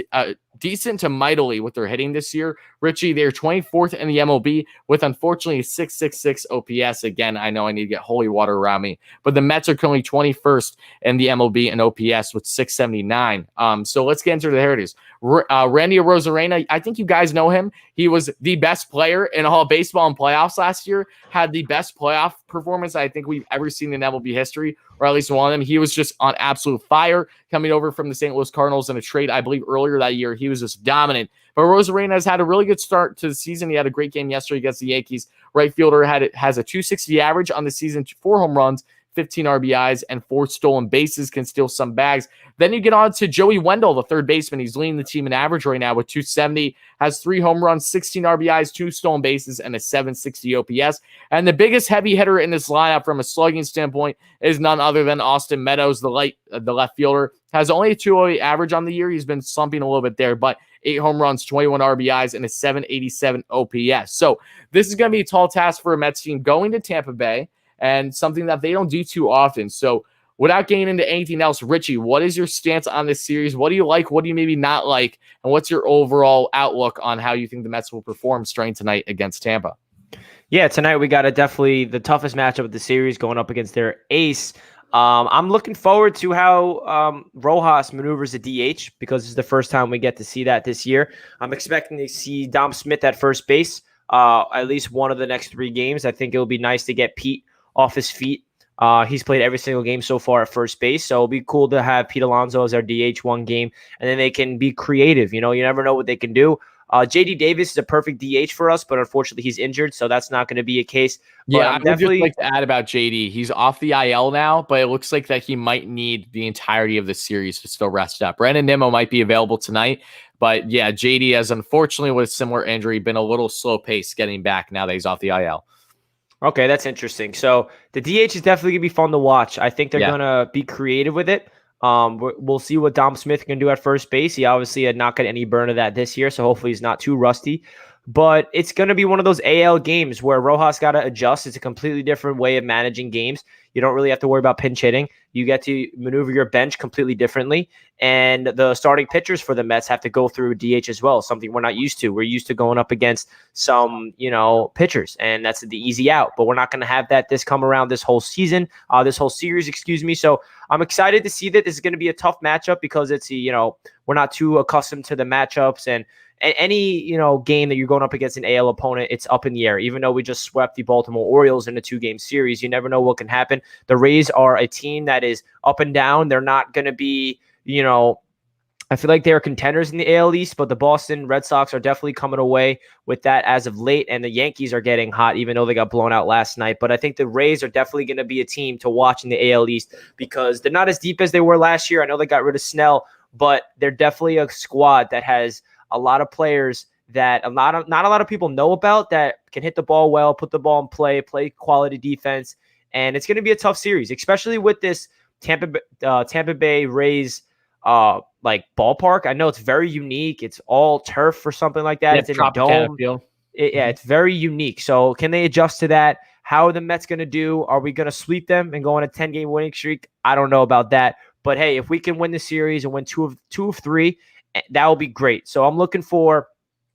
decent to mightily with their hitting this year. Richie, they're 24th in the MLB with, unfortunately, a 666 OPS. Again, I know I need to get holy water around me. But the Mets are currently 21st in the MLB in OPS with 679. So let's get into the hitters. Randy Arozarena, I think you guys know him. He was the best player in all of baseball in playoffs last year, had the best playoff performance I think we've ever seen in MLB history, or at least one of them. He was just on absolute fire coming over from the St. Louis Cardinals in a trade, I believe, earlier that year. He was just dominant. But Arozarena has had a really good start to the season. He had a great game yesterday against the Yankees. Right fielder has a 260 average on the season, 4 home runs, 15 RBIs, and 4 stolen bases, can steal some bags. Then you get on to Joey Wendell, the third baseman. He's leading the team in average right now with 270, has 3 home runs, 16 RBIs, 2 stolen bases, and a 760 OPS. And the biggest heavy hitter in this lineup from a slugging standpoint is none other than Austin Meadows, the left fielder. Has only a 208 average on the year. He's been slumping a little bit there, but 8 home runs, 21 RBIs, and a 787 OPS. So this is going to be a tall task for a Mets team going to Tampa Bay, and something that they don't do too often. So without getting into anything else, Richie, what is your stance on this series? What do you like? What do you maybe not like? And what's your overall outlook on how you think the Mets will perform starting tonight against Tampa? Yeah, tonight we got definitely the toughest matchup of the series going up against their ace. I'm looking forward to how Rojas maneuvers a DH, because it's the first time we get to see that this year. I'm expecting to see Dom Smith at first base at least one of the next 3 games. I think it'll be nice to get Pete off his feet. He's played every single game so far at first base, so it'll be cool to have Pete Alonso as our DH one game, and then they can be creative. You never know what they can do. JD Davis is a perfect DH for us, but unfortunately he's injured, so that's not going to be a case. But yeah, I would just like to add about JD. He's off the IL now, but it looks like that he might need the entirety of the series to still rest up. Brandon Nimmo might be available tonight, but yeah, JD has, unfortunately, with a similar injury, been a little slow paced getting back now that he's off the IL. Okay, that's interesting. So the DH is definitely going to be fun to watch. I think they're going to be creative with it. We'll see what Dom Smith can do at first base. He obviously had not got any burn of that this year, so hopefully he's not too rusty. But it's going to be one of those AL games where Rojas got to adjust. It's a completely different way of managing games. You don't really have to worry about pinch hitting. You get to maneuver your bench completely differently. And the starting pitchers for the Mets have to go through DH as well, something we're not used to. We're used to going up against some, pitchers, and that's the easy out. But we're not going to have that this whole series, excuse me. So I'm excited to see that this is going to be a tough matchup, because it's, we're not too accustomed to the matchups, and any game that you're going up against an AL opponent, it's up in the air. Even though we just swept the Baltimore Orioles in a 2-game series, you never know what can happen. The Rays are a team that is up and down. They're not going to be, I feel like they're contenders in the AL East, but the Boston Red Sox are definitely coming away with that as of late, and the Yankees are getting hot, even though they got blown out last night. But I think the Rays are definitely going to be a team to watch in the AL East, because they're not as deep as they were last year. I know they got rid of Snell, but they're definitely a squad that has a lot of players that not a lot of people know about, that can hit the ball well, put the ball in play quality defense. And it's going to be a tough series, especially with this Tampa Bay Rays ballpark. I know it's very unique. It's all turf or something like that. Yeah, it's in a dome. It's very unique. So can they adjust to that? How are the Mets going to do? Are we going to sweep them and go on a 10-game winning streak? I don't know about that. But hey, if we can win the series and win two of three, that will be great. So I'm looking for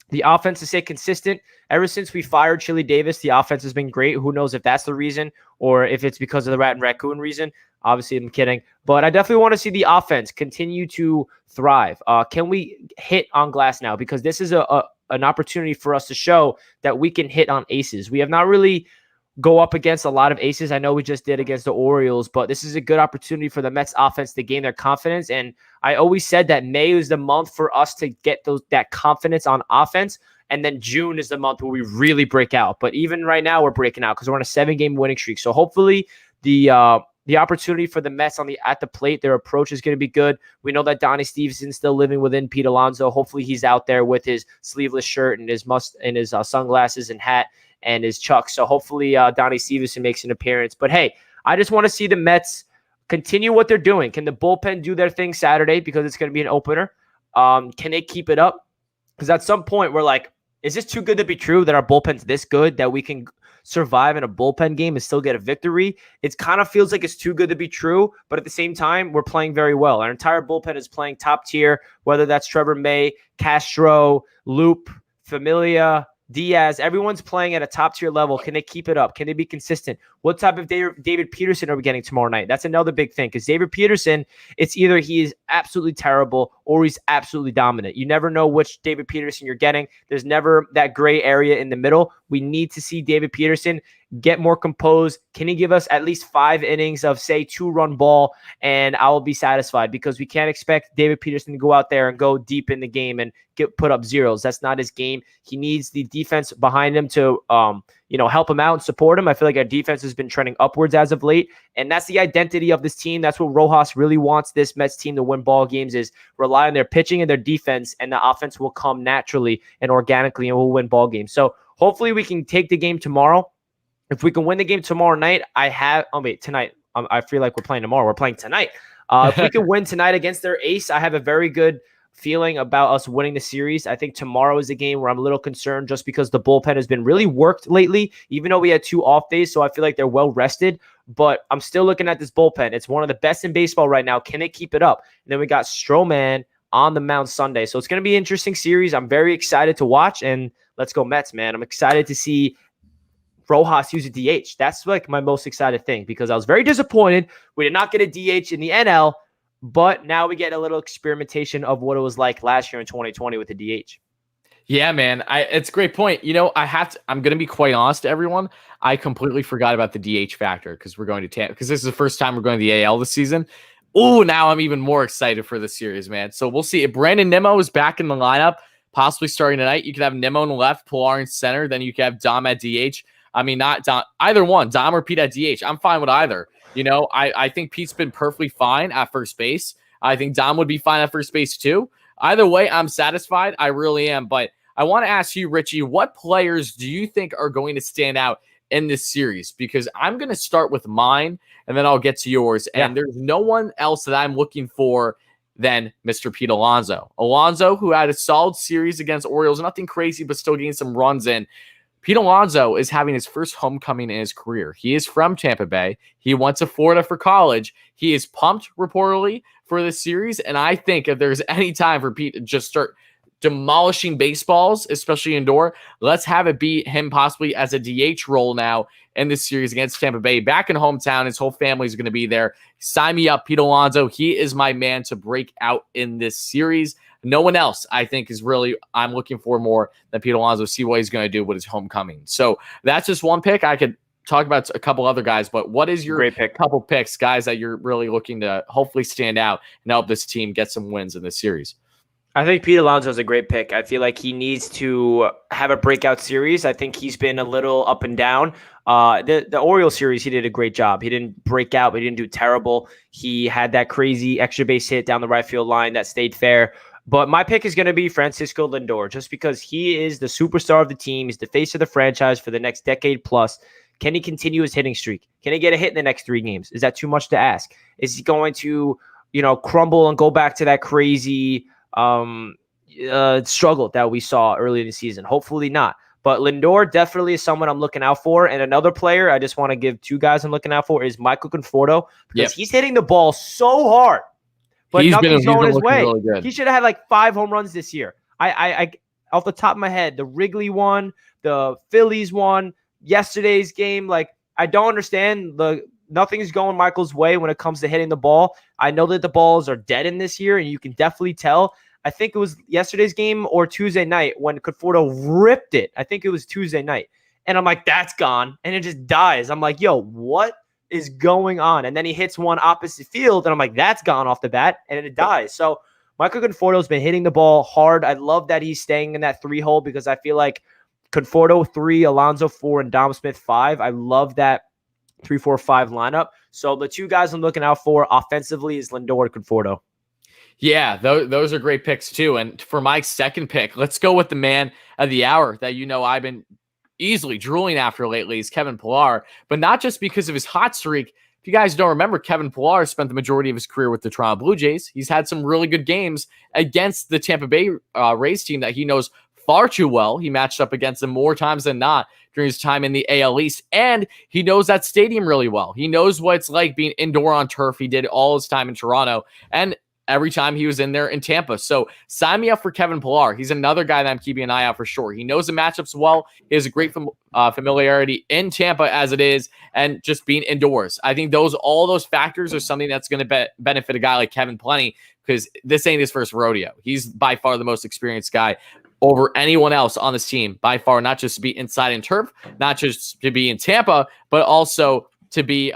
the offense to stay consistent. Ever since we fired Chili Davis, the offense has been great. Who knows if that's the reason or if it's because of the Rat and Raccoon reason. Obviously, I'm kidding. But I definitely want to see the offense continue to thrive. Can we hit on glass now? Because this is an opportunity for us to show that we can hit on aces. We have not really go up against a lot of aces. I know we just did against the Orioles, but this is a good opportunity for the Mets offense to gain their confidence. And I always said that May is the month for us to get that confidence on offense. And then June is the month where we really break out. But even right now, we're breaking out because we're on a 7-game winning streak. So hopefully the opportunity for the Mets at the plate, their approach is going to be good. We know that Donnie Stevenson's still living within Pete Alonso. Hopefully he's out there with his sleeveless shirt and his sunglasses and hat and his chucks. So hopefully Donnie Stevenson makes an appearance. But hey, I just want to see the Mets continue what they're doing. Can the bullpen do their thing Saturday, because it's going to be an opener? Can they keep it up? Because at some point we're like, Is this too good to be true that our bullpen's this good that we can survive in a bullpen game and still get a victory? It kind of feels like it's too good to be true, but at the same time, we're playing very well. Our entire bullpen is playing top tier, whether that's Trevor May, Castro, Loop, Familia, Diaz, everyone's playing at a top tier level. Can they keep it up? Can they be consistent? What type of David Peterson are we getting tomorrow night? That's another big thing because David Peterson, it's either he is absolutely terrible or he's absolutely dominant. You never know which David Peterson you're getting. There's never that gray area in the middle. We need to see David Peterson get more composed. Can he give us at least 5 innings of, say, 2-run ball, and I will be satisfied because we can't expect David Peterson to go out there and go deep in the game and put up zeros. That's not his game. He needs the defense behind him to help him out and support him. I feel like our defense has been trending upwards as of late, and that's the identity of this team. That's what Rojas really wants this Mets team to win ball games, is rely on their pitching and their defense, and the offense will come naturally and organically, and we'll win ball games. So hopefully we can take the game tomorrow. If we can win the game tomorrow night, tonight. I feel like we're playing tomorrow. We're playing tonight. If we can win tonight against their ace, I have a very good feeling about us winning the series. I think tomorrow is a game where I'm a little concerned just because the bullpen has been really worked lately, even though we had 2 off days. So I feel like they're well rested, but I'm still looking at this bullpen. It's one of the best in baseball right now. Can it keep it up? And then we got Stroman on the mound Sunday. So it's going to be an interesting series. I'm very excited to watch, and let's go Mets, man. I'm excited to see Rojas use a DH. That's like my most excited thing because I was very disappointed. We did not get a DH in the NL, but now we get a little experimentation of what it was like last year in 2020 with the DH. Yeah, man. It's a great point. I'm going to be quite honest to everyone. I completely forgot about the DH factor because we're going to Tampa, because this is the first time we're going to the AL this season. Oh, now I'm even more excited for the series, man. So we'll see. If Brandon Nimmo is back in the lineup, possibly starting tonight, you could have Nimmo in the left, Pilar in center, then you could have Dom at DH. I mean, not Dom, either one, Dom or Pete at DH. I'm fine with either. I think Pete's been perfectly fine at first base. I think Dom would be fine at first base too. Either way, I'm satisfied. I really am. But I want to ask you, Richie, what players do you think are going to stand out in this series? Because I'm going to start with mine, and then I'll get to yours. Yeah. And there's no one else that I'm looking for than Mr. Pete Alonso. Alonso, who had a solid series against Orioles, nothing crazy, but still getting some runs in. Pete Alonso is having his first homecoming in his career. He is from Tampa Bay. He went to Florida for college. He is pumped, reportedly, for this series. And I think if there's any time for Pete to just start demolishing baseballs, especially indoor, let's have it be him possibly as a DH role now in this series against Tampa Bay. Back in hometown, his whole family is going to be there. Sign me up, Pete Alonso. He is my man to break out in this series. No one else, I think, is really, I'm looking for more than Pete Alonso, see what he's going to do with his homecoming. So that's just one pick. I could talk about a couple other guys, but what is your couple picks, guys, that you're really looking to hopefully stand out and help this team get some wins in this series? I think Pete Alonso is a great pick. I feel like he needs to have a breakout series. I think he's been a little up and down. The Orioles series, he did a great job. He didn't break out, but he didn't do terrible. He had that crazy extra base hit down the right field line that stayed fair. But my pick is going to be Francisco Lindor, just because he is the superstar of the team. He's the face of the franchise for the next decade plus. Can he continue his hitting streak? Can he get a hit in the next 3 games? Is that too much to ask? Is he going to, crumble and go back to that crazy struggle that we saw early in the season? Hopefully not. But Lindor definitely is someone I'm looking out for. And another player I just want to give 2 guys I'm looking out for is Michael Conforto, because he's hitting the ball so hard. But nothing's going his way. Really, he should have had like 5 home runs this year. I off the top of my head, the Wrigley one, the Phillies one, yesterday's game. Like, I don't understand. Nothing's going Michael's way when it comes to hitting the ball. I know that the balls are dead in this year, and you can definitely tell. I think it was yesterday's game or Tuesday night when Conforto ripped it. I think it was Tuesday night. And I'm like, that's gone. And it just dies. I'm like, yo, what is going on? And then he hits one opposite field, and I'm like, that's gone off the bat, and it dies. So Michael Conforto's been hitting the ball hard. I love that he's staying in that 3 hole because I feel like Conforto 3, Alonso 4, and Dom Smith 5. I love that 3-4-5 lineup. So the 2 guys I'm looking out for offensively is Lindor and Conforto. Yeah, those are great picks too. And for my second pick, let's go with the man of the hour that I've been easily drooling after lately, is Kevin Pilar, but not just because of his hot streak. If you guys don't remember, Kevin Pilar spent the majority of his career with the Toronto Blue Jays. He's had some really good games against the Tampa Bay Rays team that he knows far too well. He matched up against them more times than not during his time in the AL East, and he knows that stadium really well. He knows what it's like being indoor on turf. He did all his time in Toronto, and every time he was in there in Tampa. So sign me up for Kevin Pillar. He's another guy that I'm keeping an eye out for sure. He knows the matchups well. He has a great familiarity in Tampa as it is, and just being indoors. I think all those factors are something that's going to benefit a guy like Kevin plenty, because this ain't his first rodeo. He's by far the most experienced guy over anyone else on this team, by far, not just to be inside in turf, not just to be in Tampa, but also to be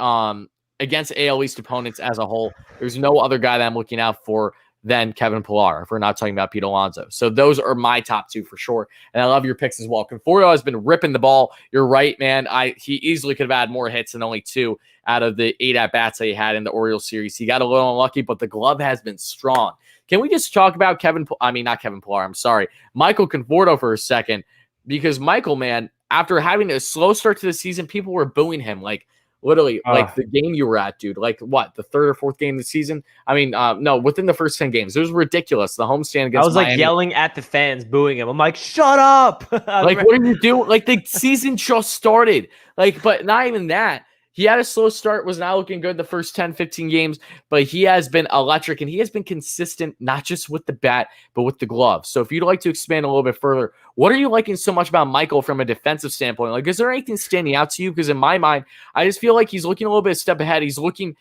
against AL East opponents as a whole. There's no other guy that I'm looking out for than Kevin Pillar, if we're not talking about Pete Alonso. So those are my top two for sure. And I love your picks as well. Conforto has been ripping the ball. You're right, man. He easily could have had more hits than only 2 out of the 8 at-bats that he had in the Orioles series. He got a little unlucky, but the glove has been strong. Can we just talk about not Kevin Pillar, I'm sorry, Michael Conforto for a second? Because Michael, man, after having a slow start to the season, people were booing him like, literally, like the game you were at, dude. Like, what, the 3rd or 4th game of the season? I mean, no, within the first 10 games. It was ridiculous. The homestand against I was like Miami. yelling at the fans, booing him. I'm like, shut up. Like, what are you doing? Like, the season just started. Like, but not even that. He had a slow start, was not looking good the first 10, 15 games, but he has been electric, and he has been consistent, not just with the bat, but with the glove. So if you'd like to expand a little bit further, what are you liking so much about Michael from a defensive standpoint? Like, is there anything standing out to you? Because in my mind, I just feel like he's looking a little bit a step ahead. He's looking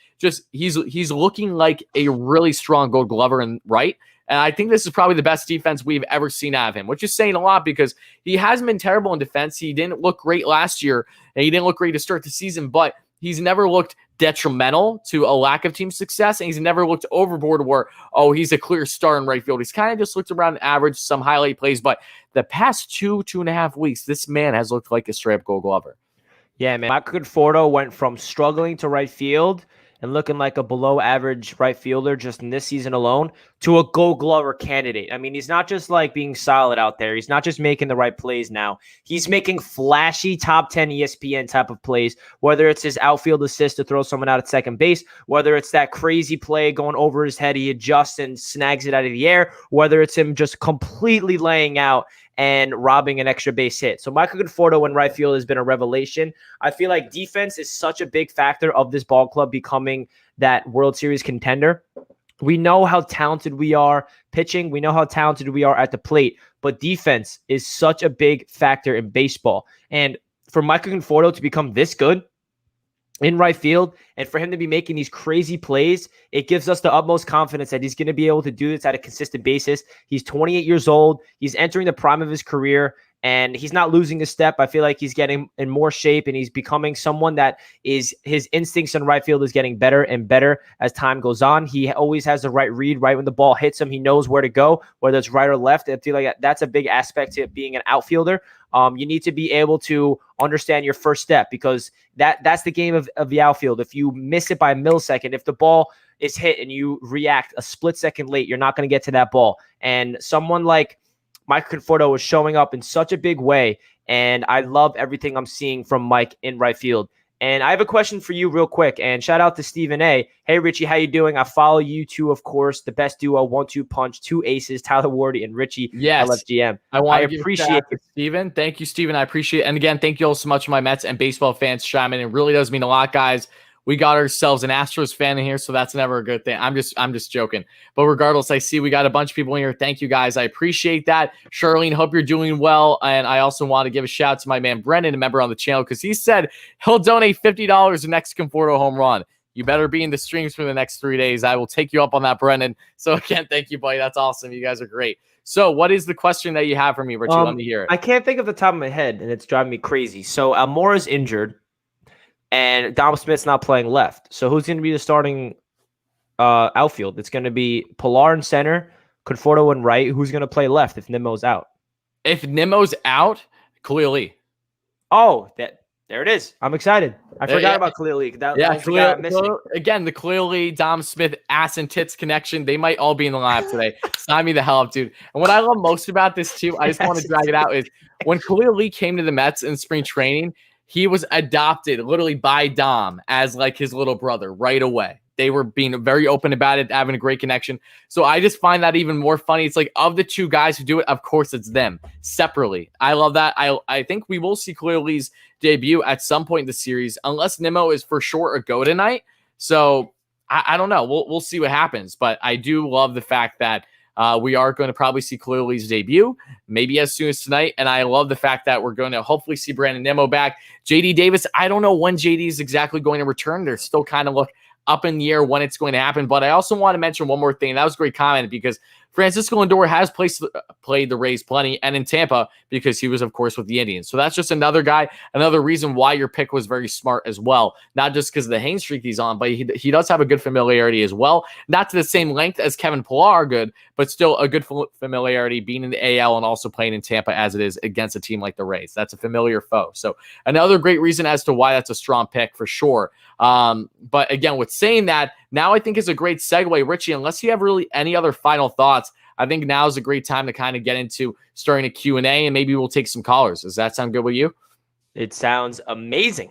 he's looking like a really strong Gold Glover and right. And I think this is probably the best defense we've ever seen out of him, which is saying a lot because he hasn't been terrible in defense. He didn't look great last year, and he didn't look great to start the season, but he's never looked detrimental to a lack of team success, and he's never looked overboard where, oh, he's a clear star in right field. He's kind of just looked around average, some highlight plays, but the past 2.5 weeks, this man has looked like a straight-up Gold Glover. Yeah, man. Michael Conforto went from struggling to right field and looking like a below-average right fielder just in this season alone to a Gold Glover candidate. I mean, he's not just like being solid out there. He's not just making the right plays now. He's making flashy top 10 ESPN type of plays, whether it's his outfield assist to throw someone out at second base, whether it's that crazy play going over his head, he adjusts and snags it out of the air, whether it's him just completely laying out and robbing an extra base hit. So Michael Conforto in right field has been a revelation. I feel like defense is such a big factor of this ball club becoming that World Series contender. We know how talented we are pitching. We know how talented we are at the plate, but defense is such a big factor in baseball. And for Michael Conforto to become this good in right field and for him to be making these crazy plays, it gives us the utmost confidence that he's going to be able to do this at a consistent basis. He's 28 years old. He's entering the prime of his career, and he's not losing a step. I feel like he's getting in more shape, and he's becoming someone that is his instincts in right field is getting better and better as time goes on. He always has the right read right when the ball hits him. He knows where to go, whether it's right or left. I feel like that's a big aspect to being an outfielder. You need to be able to understand your first step because that's the game of the outfield. If you miss it by a millisecond, if the ball is hit and you react a split second late, you're not going to get to that ball. And someone like Mike Conforto is showing up in such a big way, and I love everything I'm seeing from Mike in right field. And I have a question for you real quick, and shout out to Stephen A. Hey, Richie, how you doing? I follow you two, of course, the best duo, 1-2 punch, 2 aces, Tyler Wardy and Richie. Yes. LFGM. I appreciate it, Steven. Thank you, Steven. I appreciate it. And again, thank you all so much, my Mets and baseball fans chiming in. It really does mean a lot, guys. We got ourselves an Astros fan in here, so that's never a good thing. I'm just joking. But regardless, I see we got a bunch of people in here. Thank you, guys. I appreciate that. Charlene, hope you're doing well. And I also want to give a shout out to my man Brendan, a member on the channel, because he said he'll donate $50 the next Conforto home run. You better be in the streams for the next 3 days. I will take you up on that, Brendan. So again, thank you, buddy. That's awesome. You guys are great. So what is the question that you have for me, Richie? Let me hear it. I can't think of the top of my head, and it's driving me crazy. So Almora's injured. And Dom Smith's not playing left. So who's going to be the starting outfield? It's going to be Pillar in center, Conforto in right. Who's going to play left if Nimmo's out? If Nimmo's out, Khalil Lee. Oh, there it is. I'm excited. I forgot about Khalil Lee. Again, the Khalil Lee, Dom Smith, ass and tits connection. They might all be in the lineup today. Sign me the hell up, dude. And what I love most about this, too, I just want to drag it out, is when Khalil Lee came to the Mets in spring training, he was adopted literally by Dom as like his little brother right away. they were being very open about it, having a great connection. So I just find that even more funny. It's like, of the two guys who do it, of course it's them separately. I love that. I think we will see Khalil Lee's debut at some point in the series, unless Nimmo is for sure a go tonight. So I don't know. We'll see what happens. But I do love the fact that we are going to probably see Khalil Lee's debut, maybe as soon as tonight. And I love the fact that we're going to hopefully see Brandon Nimmo back. JD Davis, I don't know when JD is exactly going to return. They're still kind of up in the air when it's going to happen. But I also want to mention one more thing. That was a great comment because Francisco Lindor has played the Rays plenty and in Tampa because he was, of course, with the Indians. So that's just another guy, another reason why your pick was very smart as well. Not just because of the Haynes streak he's on, but he does have a good familiarity as well. Not to the same length as Kevin Pillar good, but still a good familiarity being in the AL and also playing in Tampa as it is against a team like the Rays. That's a familiar foe. So another great reason as to why that's a strong pick for sure. But again, with saying that, now I think is a great segue, Richie, unless you have really any other final thoughts, I think now is a great time to kind of get into starting a Q&A, and maybe we'll take some callers. Does that sound good with you? It sounds amazing.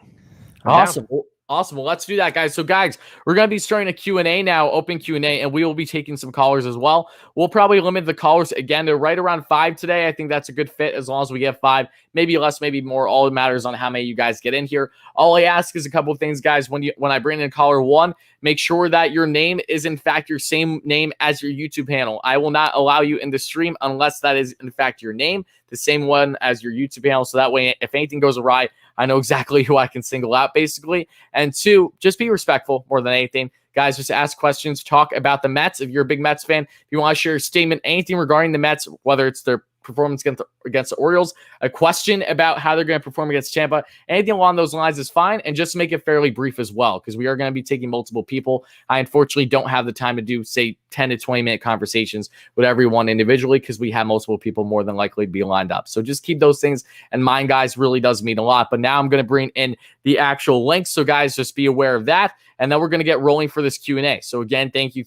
Awesome. Awesome. Well, let's do that, guys. So, guys, we're going to be starting a Q&A now, open Q&A, and we will be taking some callers as well. We'll probably limit the callers again to right around 5 today. I think that's a good fit as long as we get 5, maybe less, maybe more. All it matters on how many you guys get in here. All I ask is a couple of things, guys. When I bring in caller 1, make sure that your name is, in fact, your same name as your YouTube handle. I will not allow you in the stream unless that is, in fact, your name, the same one as your YouTube handle. So that way, if anything goes awry, I know exactly who I can single out, basically. And 2, just be respectful more than anything. Guys, just ask questions, talk about the Mets. If you're a big Mets fan, if you want to share a statement, anything regarding the Mets, whether it's their performance against the Orioles, a question about how they're going to perform against Tampa, anything along those lines is fine, and just make it fairly brief as well, because we are going to be taking multiple people. I unfortunately don't have the time to do, say, 10 to 20-minute conversations with everyone individually, because we have multiple people more than likely to be lined up. So just keep those things in mind, guys. Really does mean a lot. But now I'm going to bring in the actual links, so guys, just be aware of that, and then we're going to get rolling for this Q&A. So again, thank you,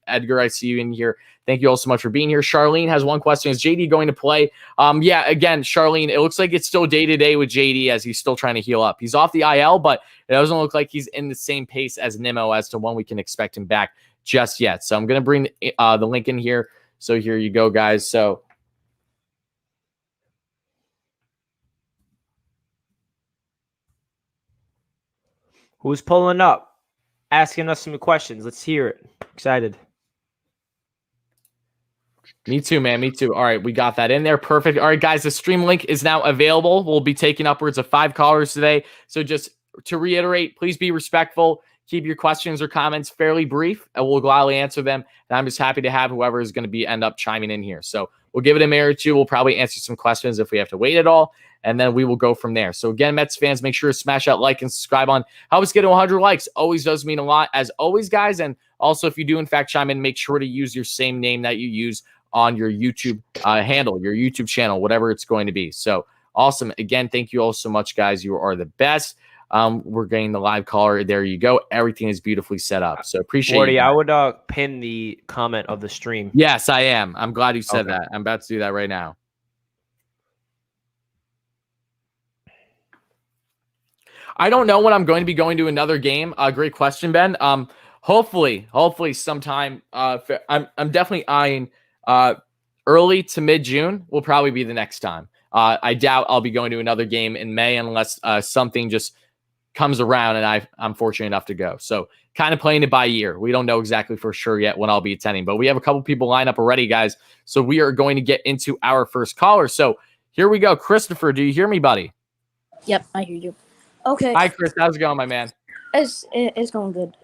Edgar. I see you in here. Thank you all so much for being here. Charlene has one question. Is JD going to play? Yeah, again, Charlene, it looks like it's still day-to-day with JD as he's still trying to heal up. He's off the IL, but it doesn't look like he's in the same pace as Nimmo as to when we can expect him back just yet. So I'm going to bring the link in here. So here you go, guys. So who's pulling up? Asking us some questions. Let's hear it. Excited. Me too, man. Me too. All right, we got that in there. Perfect. All right, guys, the stream link is now available. We'll be taking upwards of 5 callers today. So just to reiterate, please be respectful. Keep your questions or comments fairly brief, and we'll gladly answer them. And I'm just happy to have whoever is going to end up chiming in here. So we'll give it a minute or two. We'll probably answer some questions if we have to wait at all, and then we will go from there. So again, Mets fans, make sure to smash that like and subscribe on. Help us get to 100 likes. Always does mean a lot, as always, guys. And also, if you do, in fact, chime in, make sure to use your same name that you use on your YouTube handle, your YouTube channel, whatever it's going to be. So awesome. Again, thank you all so much, guys. You are the best. We're getting the live caller. There you go. Everything is beautifully set up. So appreciate Wardy, it. I would pin the comment of the stream. Yes, I am. I'm glad you said that. I'm about to do that right now. I don't know when I'm going to be going to another game. Great question, Ben. Hopefully sometime. I'm definitely eyeing early to mid-June will probably be the next time. I doubt I'll be going to another game in May unless something just comes around and I'm fortunate enough to go. So kind of playing it by ear. We don't know exactly for sure yet when I'll be attending, but we have a couple people lined up already, guys. So we are going to get into our first caller. So here we go. Christopher, do you hear me, buddy? Yep, I hear you. Okay. Hi, Chris. How's it going, my man? It's going good.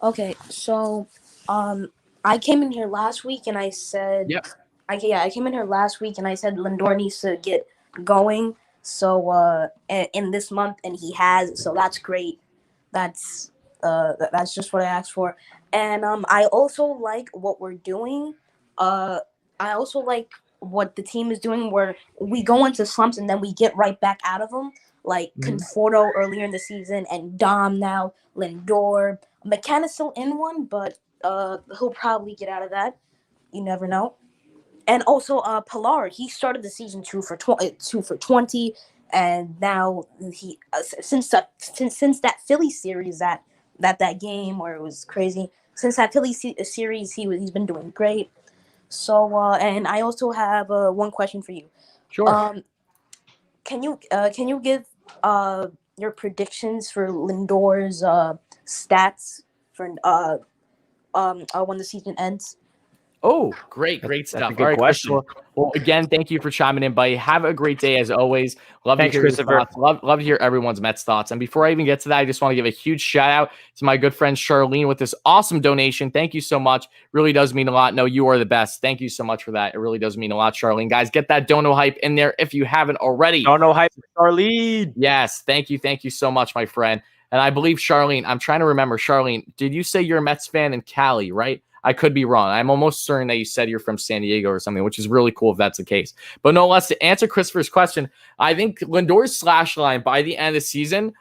Okay. So, I came in here last week and I said, Yep. I came in here last week and I said Lindor needs to get going. So, in this month, and he has. So that's great. That's just what I asked for. And I also like what we're doing. I also like what the team is doing, where we go into slumps and then we get right back out of them. Like Conforto earlier in the season, and Dom now, Lindor. McKenna's still in one, but he'll probably get out of that. You never know. And also Pilar, he started the season 2 for 20, and now he since that Philly series that game where it was crazy. Since that Philly series, he's been doing great. So and I also have one question for you. Sure. Can you give your predictions for Lindor's stats for when the season ends? Oh, great That's stuff. a good All right, question. Christopher. Well, again, thank you for chiming in, buddy. Have a great day as always. Love Thanks, to hear your Christopher. thoughts. Love to hear everyone's Mets thoughts. And before I even get to that, I just want to give a huge shout out to my good friend Charlene with this awesome donation. Thank you so much. Really does mean a lot. No, you are the best. Thank you so much for that. It really does mean a lot, Charlene. Guys, get that dono hype in there if you haven't already. Dono hype, Charlene. Yes, thank you so much, my friend. And I believe Charlene, I'm trying to remember, Charlene, did you say you're a Mets fan in Cali, right? I could be wrong. I'm almost certain that you said you're from San Diego or something, which is really cool if that's the case. But no less, to answer Christopher's question, I think Lindor's slash line by the end of the season,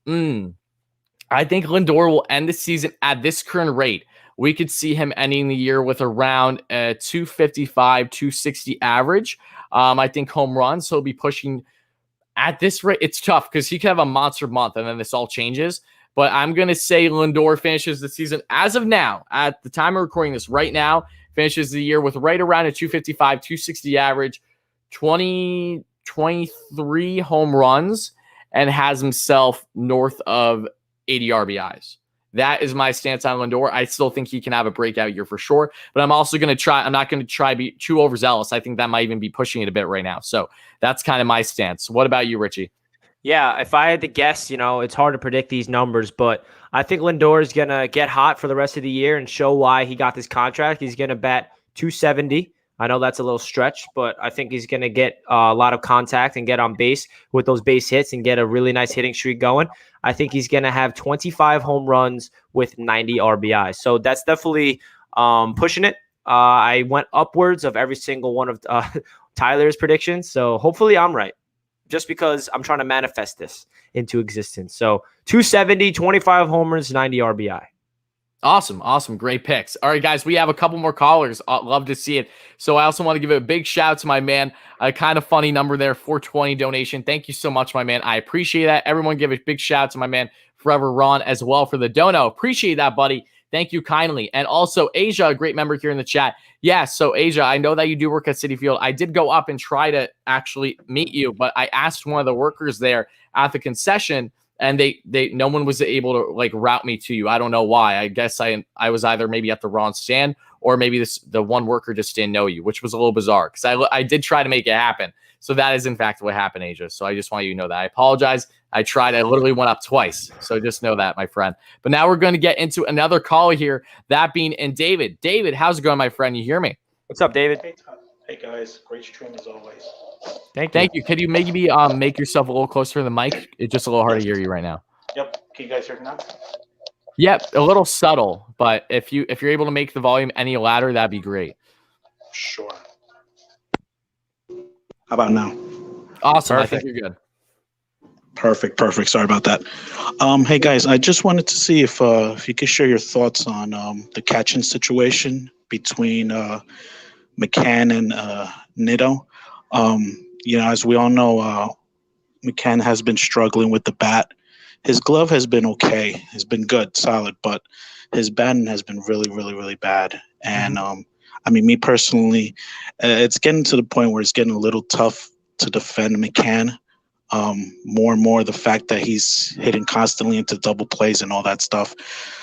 I think Lindor will end the season at this current rate. We could see him ending the year with around a 255, 260 average. I think home runs, he'll be pushing at this rate. It's tough because he could have a monster month and then this all changes. But I'm going to say Lindor finishes the season as of now, at the time of recording this right now, finishes the year with right around a 255, 260 average, 23 home runs, and has himself north of 80 RBIs. That is my stance on Lindor. I still think he can have a breakout year for sure, but I'm also going to try. I'm not going to try be too overzealous. I think that might even be pushing it a bit right now. So that's kind of my stance. What about you, Richie? Yeah, if I had to guess, it's hard to predict these numbers, but I think Lindor is going to get hot for the rest of the year and show why he got this contract. He's going to bat 270. I know that's a little stretch, but I think he's going to get a lot of contact and get on base with those base hits and get a really nice hitting streak going. I think he's going to have 25 home runs with 90 RBIs. So that's definitely pushing it. I went upwards of every single one of Tyler's predictions. So hopefully I'm right, just because I'm trying to manifest this into existence. So 270, 25 homers, 90 RBI. Awesome. Great picks. All right, guys, we have a couple more callers. Love to see it. So I also want to give a big shout out to my man. A kind of funny number there, 420 donation. Thank you so much, my man. I appreciate that. Everyone give a big shout out to my man, Forever Ron, as well for the dono. Appreciate that, buddy. Thank you kindly. And also, Asia, a great member here in the chat. Yeah, so Asia, I know that you do work at Citi Field. I did go up and try to actually meet you, but I asked one of the workers there at the concession, and they no one was able to route me to you. I don't know why. I guess I was either maybe at the wrong stand, or maybe the one worker just didn't know you, which was a little bizarre because I did try to make it happen. So that is in fact what happened, Asia. So I just want you to know that. I apologize. I tried. I literally went up twice. So just know that, my friend. But now we're going to get into another caller here, that being David. David, how's it going, my friend? You hear me? What's up, David? Hey guys, great stream as always. Thank you. Could you maybe make yourself a little closer to the mic? It's just a little hard to hear you right now. Yep. Can you guys hear me now? Yep, a little subtle, but if you're able to make the volume any louder, that'd be great. Sure. How about now? Awesome. Perfect. I think you're good. Perfect. Sorry about that. Hey guys, I just wanted to see if you could share your thoughts on the catching situation between McCann and Nitto. As we all know, McCann has been struggling with the bat. His glove has been okay. Has been good, solid, but his batting has been really, really, really bad. And me personally, it's getting to the point where it's getting a little tough to defend McCann. More and more the fact that he's hitting constantly into double plays and all that stuff.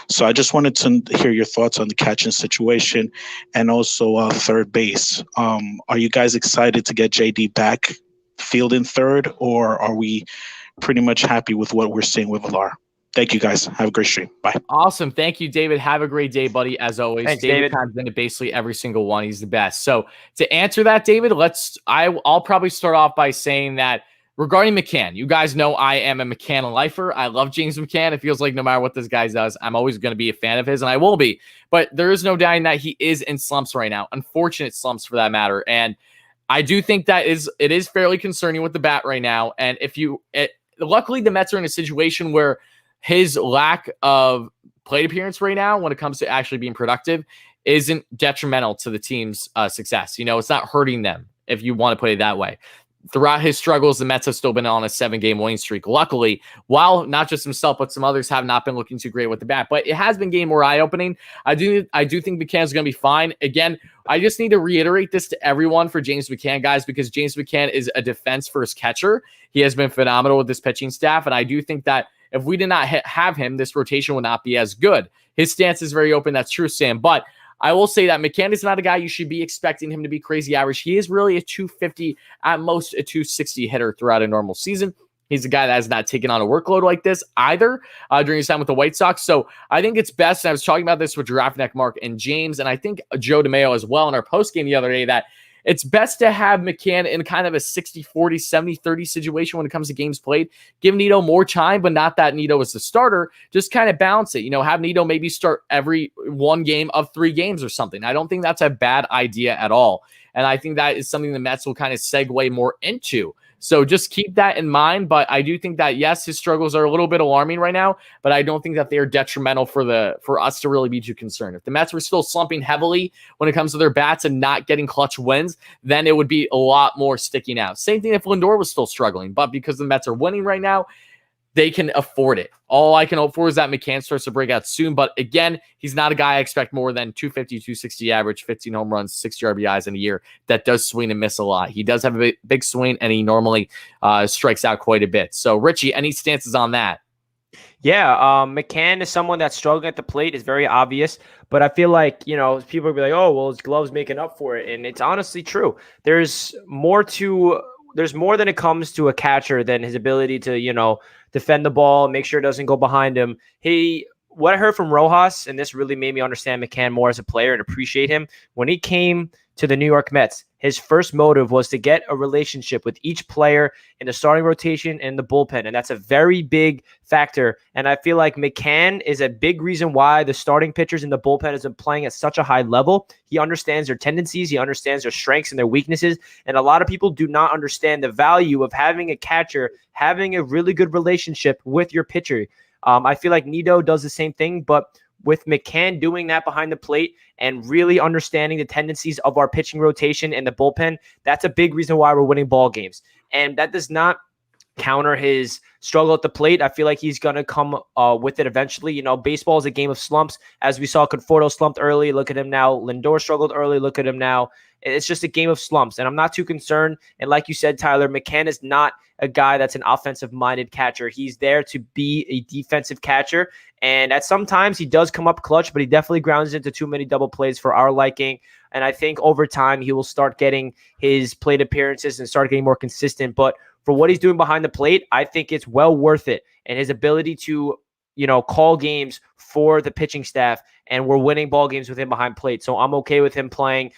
So I just wanted to hear your thoughts on the catching situation and also third base. Are you guys excited to get JD back fielding third, or are we pretty much happy with what we're seeing with Villar? Thank you guys. Have a great stream. Bye. Awesome. Thank you, David. Have a great day, buddy. As always, Thanks, David comes into basically every single one. He's the best. So to answer that, David, I'll probably start off by saying that regarding McCann, you guys know I am a McCann lifer. I love James McCann. It feels like no matter what this guy does, I'm always going to be a fan of his, and I will be. But there is no denying that he is in slumps right now, unfortunate slumps for that matter. And I do think that it is fairly concerning with the bat right now. And luckily the Mets are in a situation where his lack of plate appearance right now, when it comes to actually being productive, isn't detrimental to the team's success. It's not hurting them, if you want to put it that way. throughout his struggles, the Mets have still been on a 7-game winning streak. Luckily, while not just himself, but some others have not been looking too great with the bat. But it has been getting more eye-opening. I do think McCann's going to be fine. Again, I just need to reiterate this to everyone for James McCann, guys, because James McCann is a defense-first catcher. He has been phenomenal with this pitching staff, and I do think that if we did not have him, this rotation would not be as good. His stance is very open. That's true, Sam. But I will say that McCann is not a guy you should be expecting him to be crazy average. He is really a 250, at most a 260 hitter throughout a normal season. He's a guy that has not taken on a workload like this either during his time with the White Sox. So I think it's best, and I was talking about this with Giraffe Neck Mark and James, and I think Joe DeMayo as well in our postgame the other day, that it's best to have McCann in kind of a 60-40, 70-30 situation when it comes to games played. Give Nido more time, but not that Nido is the starter. Just kind of balance it. Have Nido maybe start every one game of 3 games or something. I don't think that's a bad idea at all. And I think that is something the Mets will kind of segue more into. So just keep that in mind. But I do think that, yes, his struggles are a little bit alarming right now, but I don't think that they are detrimental for us to really be too concerned. If the Mets were still slumping heavily when it comes to their bats and not getting clutch wins, then it would be a lot more sticking out. Same thing if Lindor was still struggling, but because the Mets are winning right now, they can afford it. All I can hope for is that McCann starts to break out soon. But again, he's not a guy I expect more than 250, 260 average, 15 home runs, 60 RBIs in a year that does swing and miss a lot. He does have a big swing, and he normally strikes out quite a bit. So, Richie, any stances on that? Yeah, McCann is someone that's struggling at the plate. Is very obvious. But I feel like, people will be like, oh, well, his glove's making up for it. And it's honestly true. There's more than it comes to a catcher than his ability to, defend the ball, make sure it doesn't go behind him. What I heard from Rojas, and this really made me understand McCann more as a player and appreciate him, when he came to the New York Mets, his first motive was to get a relationship with each player in the starting rotation and the bullpen. And that's a very big factor. And I feel like McCann is a big reason why the starting pitchers in the bullpen has been playing at such a high level. He understands their tendencies. He understands their strengths and their weaknesses. And a lot of people do not understand the value of having a catcher, having a really good relationship with your pitcher. I feel like Nido does the same thing, but with McCann doing that behind the plate and really understanding the tendencies of our pitching rotation and the bullpen, that's a big reason why we're winning ball games. And that does not counter his struggle at the plate. I feel like he's going to come with it eventually. Baseball is a game of slumps. As we saw, Conforto slumped early. Look at him now. Lindor struggled early. Look at him now. It's just a game of slumps, and I'm not too concerned. And like you said, Tyler, McCann is not a guy that's an offensive-minded catcher. He's there to be a defensive catcher, and at sometimes he does come up clutch, but he definitely grounds into too many double plays for our liking. And I think over time he will start getting his plate appearances and start getting more consistent. But for what he's doing behind the plate, I think it's well worth it. And his ability to, call games for the pitching staff, and we're winning ball games with him behind plate. So I'm okay with him playing,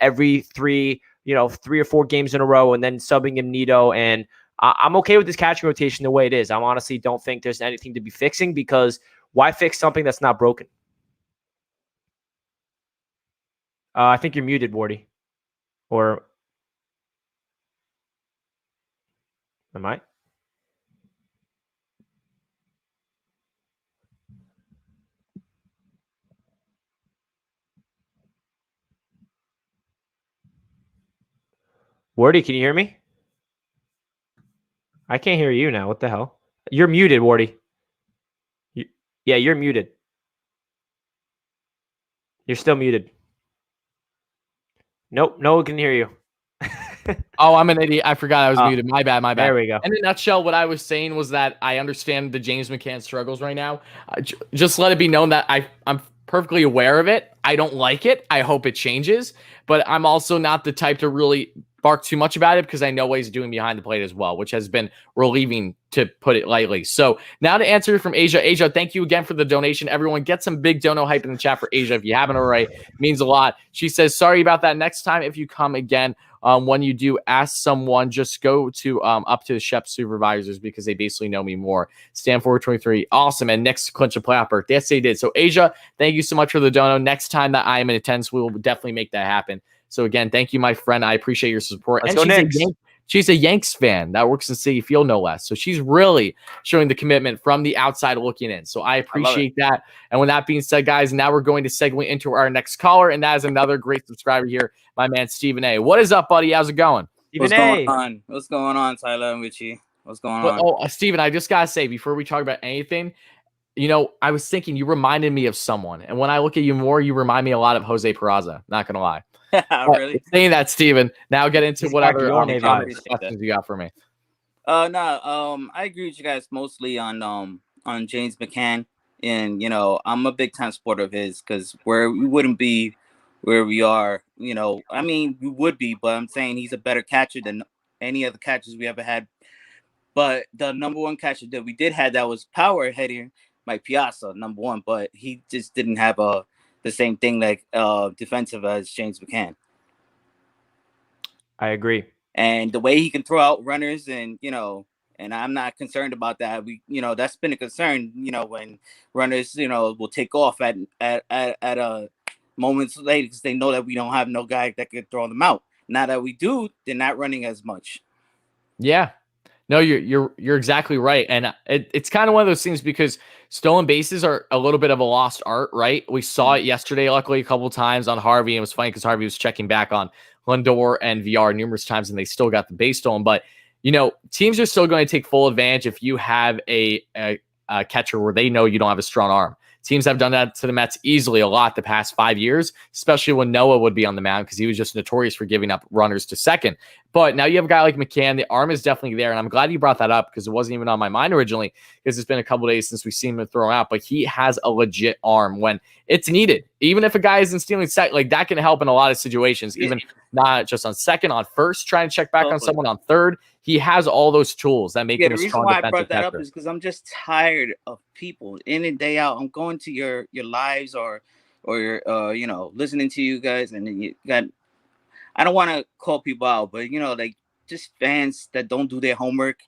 every 3 or 4 games in a row and then subbing him Nido. And I'm okay with this catching rotation the way it is. I honestly don't think there's anything to be fixing, because why fix something that's not broken? I think you're muted, Wardy. Or am I? Wardy, can you hear me? I can't hear you now. What the hell? You're muted, Wardy. Yeah, you're muted. You're still muted. Nope, no one can hear you. Oh, I'm an idiot. I forgot I was muted. My bad. There we go. In a nutshell, what I was saying was that I understand the James McCann struggles right now. Just let it be known that I'm perfectly aware of it. I don't like it. I hope it changes. But I'm also not the type to really bark too much about it, because I know what he's doing behind the plate as well, which has been relieving, to put it lightly. So now to answer from Asia. Asia, thank you again for the donation. Everyone, get some big dono hype in the chat for Asia if you haven't already. It means a lot. She says, sorry about that. Next time, if you come again, when you do, ask someone, just go to up to the Shep supervisors, because they basically know me more. Stanford 23, awesome. And next clinch a playoff berth. Yes, they did. So Asia, thank you so much for the dono. Next time that I am in attendance, we will definitely make that happen. So again, thank you, my friend. I appreciate your support. Let's go Knicks. She's a Yanks fan that works in Citi Field, no less. So she's really showing the commitment from the outside looking in. So I appreciate that. And with that being said, guys, now we're going to segue into our next caller, and that is another great subscriber here, my man Stephen A. What is up, buddy? How's it going? Even What's going A. on? What's going on, Tyler and Richie? What's going But, on? Steven, I just gotta say before we talk about anything, I was thinking you reminded me of someone, and when I look at you more, you remind me a lot of Jose Peraza. Not gonna lie. Really? Saying that, Steven, now get into He's what other Caglione vibes. questions you got for me. No. I agree with you guys mostly on James McCann, and I'm a big time supporter of his because where we wouldn't be where we are. I mean, we would be, but I'm saying he's a better catcher than any other catchers we ever had. But the number one catcher that we did have that was power hitting, Mike Piazza, number one, but he just didn't have the same thing like defensive as James McCann. I agree. And the way he can throw out runners and I'm not concerned about that. That's been a concern, when runners, will take off at a moments later because they know that we don't have no guy that could throw them out. Now that we do, they're not running as much. Yeah. No, you're exactly right, and it's kind of one of those things because stolen bases are a little bit of a lost art, right? We saw it yesterday, luckily, a couple times on Harvey. And it was funny because Harvey was checking back on Lindor and VR numerous times, and they still got the base stolen. But teams are still going to take full advantage if you have a catcher where they know you don't have a strong arm. Teams have done that to the Mets easily a lot the past 5 years, especially when Noah would be on the mound because he was just notorious for giving up runners to second. But now you have a guy like McCann. The arm is definitely there, and I'm glad you brought that up because it wasn't even on my mind originally because it's been a couple days since we've seen him throw out. But he has a legit arm when it's needed. Even if a guy isn't stealing second, like that can help in a lot of situations, even not just on second, on first, trying to check back on someone on third. He has all those tools that make him a strong defensive catcher. The reason why I brought that up is because I'm just tired of people in and day out. I'm going to your lives or your listening to you guys, and then you got. I don't want to call people out, but like just fans that don't do their homework,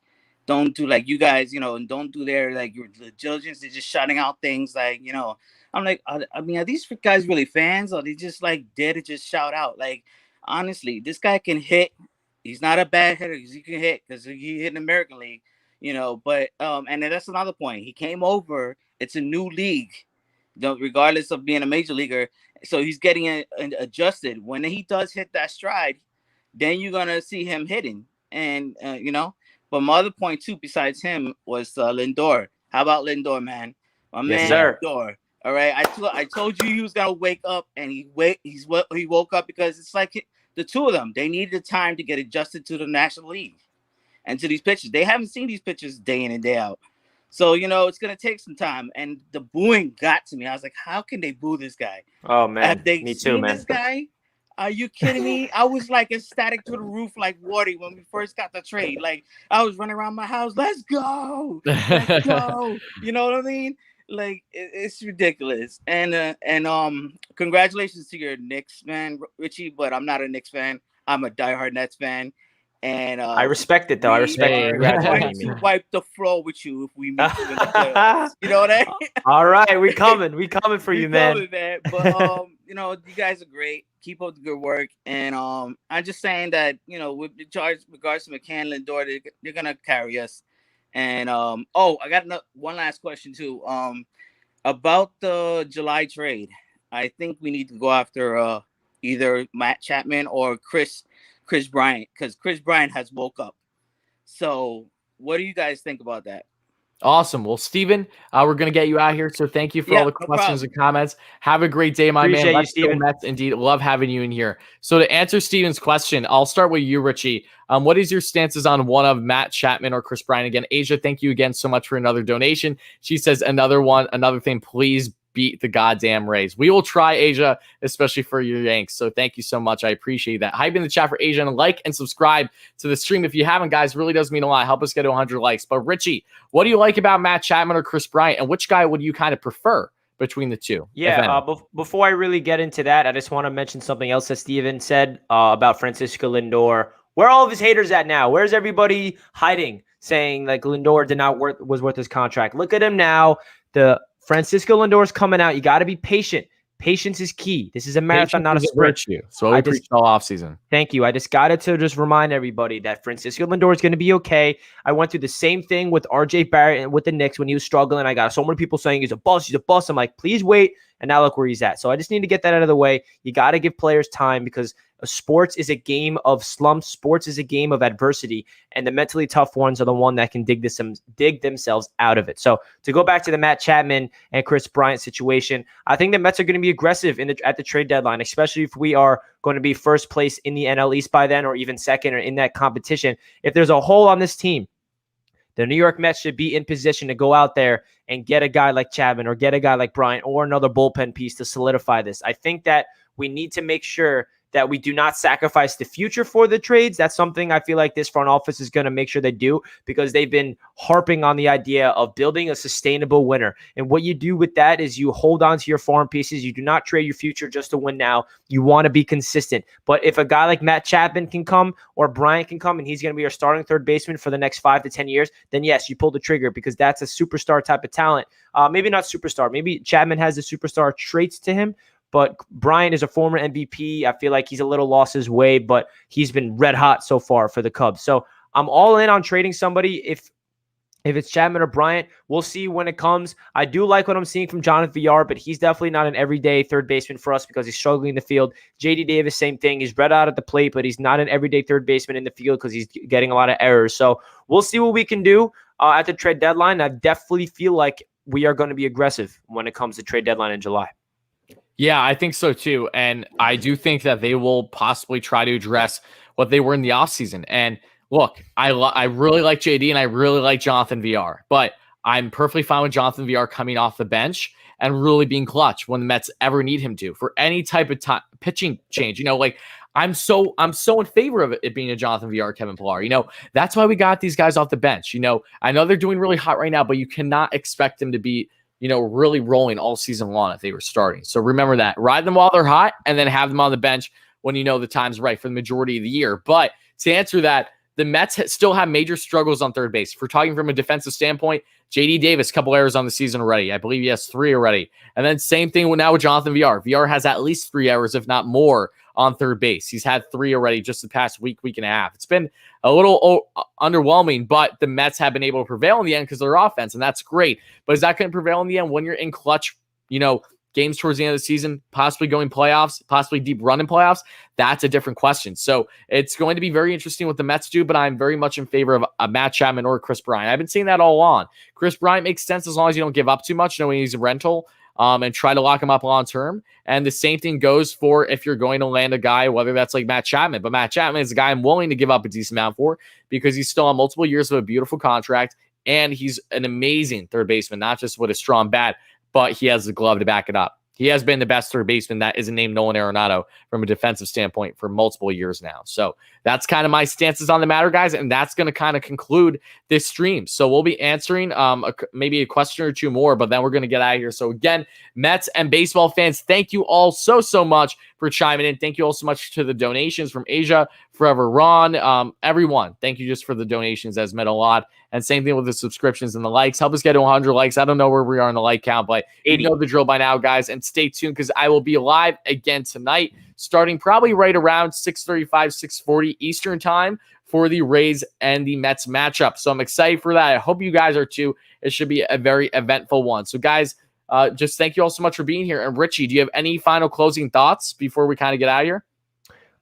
don't do like you guys, and don't do their like your diligence. They're just shouting out things like I'm like, I mean, are these guys really fans, or they just like dare to just shout out? Like honestly, this guy can hit. He's not a bad hitter because he can hit because he hit in the American League, But and then that's another point. He came over. It's a new league, regardless of being a major leaguer. So he's getting adjusted. When he does hit that stride, then you're gonna see him hitting. And But my other point too, besides him, was Lindor. How about Lindor, man? My man, sir. Lindor. All right, I told you he was gonna wake up, and he woke up because it's like the two of them. They needed the time to get adjusted to the National League and to these pitches. They haven't seen these pitches day in and day out. So, it's going to take some time. And the booing got to me. I was like, how can they boo this guy? Oh, man. Have they Me seen too, man. this guy? Are you kidding me? I was like ecstatic to the roof like Wardy when we first got the trade. Like, I was running around my house. Let's go. Let's go. You know what I mean? Like, it's ridiculous. And congratulations to your Knicks, man, Richie. But I'm not a Knicks fan. I'm a diehard Nets fan. And I respect it, though. I respect it. Congratulations. To wipe the floor with you if we meet you in the playoffs. You know what I mean? All right, we coming for you, man. But you guys are great. Keep up the good work. And I'm just saying that with regards to McCann, Lindor, they're gonna carry us. And I got one last question too. About the July trade, I think we need to go after either Matt Chapman or Chris Bryant, because Chris Bryant has woke up. So what do you guys think about that? Awesome. Well, Steven, we're going to get you out here. So thank you for all the questions and comments. Have a great day, my man. Appreciate you, Steven. Mets, indeed. Love having you in here. So to answer Steven's question, I'll start with you, Richie. What is your stances on one of Matt Chapman or Chris Bryant? Again, Asia, thank you again so much for another donation. She says another thing, please beat the goddamn Rays. We will try, Asia, especially for your Yanks. So thank you so much. I appreciate that. Hype in the chat for Asia, and like and subscribe to the stream if you haven't, guys. Really does mean a lot. Help us get to 100 likes. But Richie, what do you like about Matt Chapman or Chris Bryant, and which guy would you kind of prefer between the two? Yeah, before I really get into that, I just want to mention something else that Steven said about Francisco Lindor. Where are all of his haters at now? Where's everybody hiding, saying like Lindor was worth his contract? Look at him now. The Francisco Lindor's coming out. You got to be patient. Patience is key. This is a marathon, not a sprint. So I preach all offseason. Thank you. I just got to just remind everybody that Francisco Lindor is going to be okay. I went through the same thing with RJ Barrett and with the Knicks when he was struggling. I got so many people saying he's a bust. I'm like, please wait and now look where he's at. So I just need to get that out of the way. You got to give players time because sports is a game of slumps. Sports is a game of adversity, and the mentally tough ones are the one that can dig themselves out of it. So to go back to the Matt Chapman and Chris Bryant situation, I think the Mets are going to be aggressive at the trade deadline, especially if we are going to be first place in the NL East by then, or even second, or in that competition. If there's a hole on this team, the New York Mets should be in position to go out there and get a guy like Chapman or get a guy like Bryant or another bullpen piece to solidify this. I think that we need to make sure that we do not sacrifice the future for the trades. That's something I feel like this front office is going to make sure they do, because they've been harping on the idea of building a sustainable winner. And what you do with that is you hold on to your farm pieces. You do not trade your future just to win now. You want to be consistent. But if a guy like Matt Chapman can come or Bryant can come and he's going to be your starting third baseman for the next 5 to 10 years, then yes, you pull the trigger, because that's a superstar type of talent. Maybe not superstar. Maybe Chapman has the superstar traits to him, but Bryant is a former MVP. I feel like he's a little lost his way, but he's been red hot so far for the Cubs. So I'm all in on trading somebody. If it's Chapman or Bryant, we'll see when it comes. I do like what I'm seeing from Jonathan Villar, but he's definitely not an everyday third baseman for us because he's struggling in the field. JD Davis, same thing. He's red out at the plate, but he's not an everyday third baseman in the field because he's getting a lot of errors. So we'll see what we can do at the trade deadline. I definitely feel like we are going to be aggressive when it comes to trade deadline in July. Yeah, I think so too. And I do think that they will possibly try to address what they were in the offseason. And look, I really like JD and I really like Jonathan Villar, but I'm perfectly fine with Jonathan Villar coming off the bench and really being clutch when the Mets ever need him to for any type of pitching change. I'm so in favor of it being a Jonathan Villar, Kevin Pillar. That's why we got these guys off the bench. I know they're doing really hot right now, but you cannot expect them to be really rolling all season long if they were starting. So remember that. Ride them while they're hot and then have them on the bench when the time's right for the majority of the year. But to answer that, the Mets still have major struggles on third base. If we're talking from a defensive standpoint, JD Davis, a couple errors on the season already. I believe he has 3 already. And then same thing now with Jonathan Villar. Villar has at least 3 errors, if not more, on third base. He's had 3 already just the past week and a half. It's been a little underwhelming, but the Mets have been able to prevail in the end because of their offense, and that's great. But is that going to prevail in the end when you're in clutch, games towards the end of the season, possibly going playoffs, possibly deep run in playoffs? That's a different question. So it's going to be very interesting what the Mets do, but I'm very much in favor of a Matt Chapman or Chris Bryant. I've been seeing that all along. Chris Bryant makes sense as long as you don't give up too much, knowing he's a rental, and try to lock him up long term. And the same thing goes for if you're going to land a guy, whether that's like Matt Chapman. But Matt Chapman is a guy I'm willing to give up a decent amount for because he's still on multiple years of a beautiful contract, and he's an amazing third baseman, not just with a strong bat, but he has the glove to back it up. He has been the best third baseman that isn't named Nolan Arenado from a defensive standpoint for multiple years now. So that's kind of my stances on the matter, guys, and that's going to kind of conclude this stream. So we'll be answering maybe a question or two more, but then we're going to get out of here. So again, Mets and baseball fans, thank you all so much for chiming in. Thank you all so much to the donations from Asia, Forever Ron, everyone. Thank you just for the donations. That's meant a lot. And same thing with the subscriptions and the likes. Help us get to 100 likes. I don't know where we are in the like count, but 80. You know the drill by now, guys. And stay tuned because I will be live again tonight, starting probably right around 6:35, 6:40 Eastern time for the Rays and the Mets matchup. So I'm excited for that. I hope you guys are too. It should be a very eventful one. So guys, just thank you all so much for being here. And Richie, do you have any final closing thoughts before we kind of get out of here?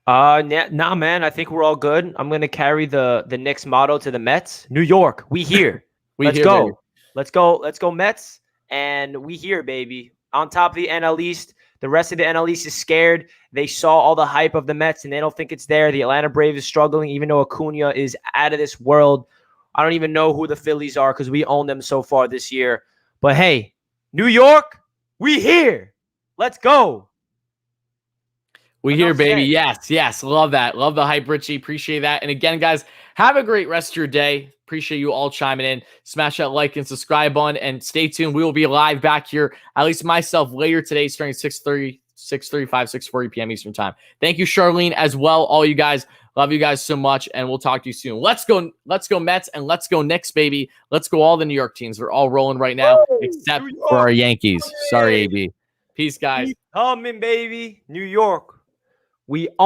Nah, man. I think we're all good. I'm gonna carry the Knicks motto to the Mets. New York, we here. Let's go. Baby. Let's go, Mets. And we here, baby. On top of the NL East. The rest of the NL East is scared. They saw all the hype of the Mets, and they don't think it's there. The Atlanta Braves is struggling, even though Acuna is out of this world. I don't even know who the Phillies are because we own them so far this year. But hey, New York, we here. Let's go. We here, baby. Yes. Love that. Love the hype, Richie. Appreciate that. And again, guys, have a great rest of your day. Appreciate you all chiming in. Smash that like and subscribe button, and stay tuned. We will be live back here, at least myself, later today, starting 6:35, 6:40 p.m. Eastern time. Thank you, Charlene, as well. All you guys, love you guys so much, and we'll talk to you soon. Let's go Mets, and let's go Knicks, baby. Let's go all the New York teams. They're all rolling right now, except for our Yankees. Sorry, AB. Peace, guys. Keep coming, baby. New York. We own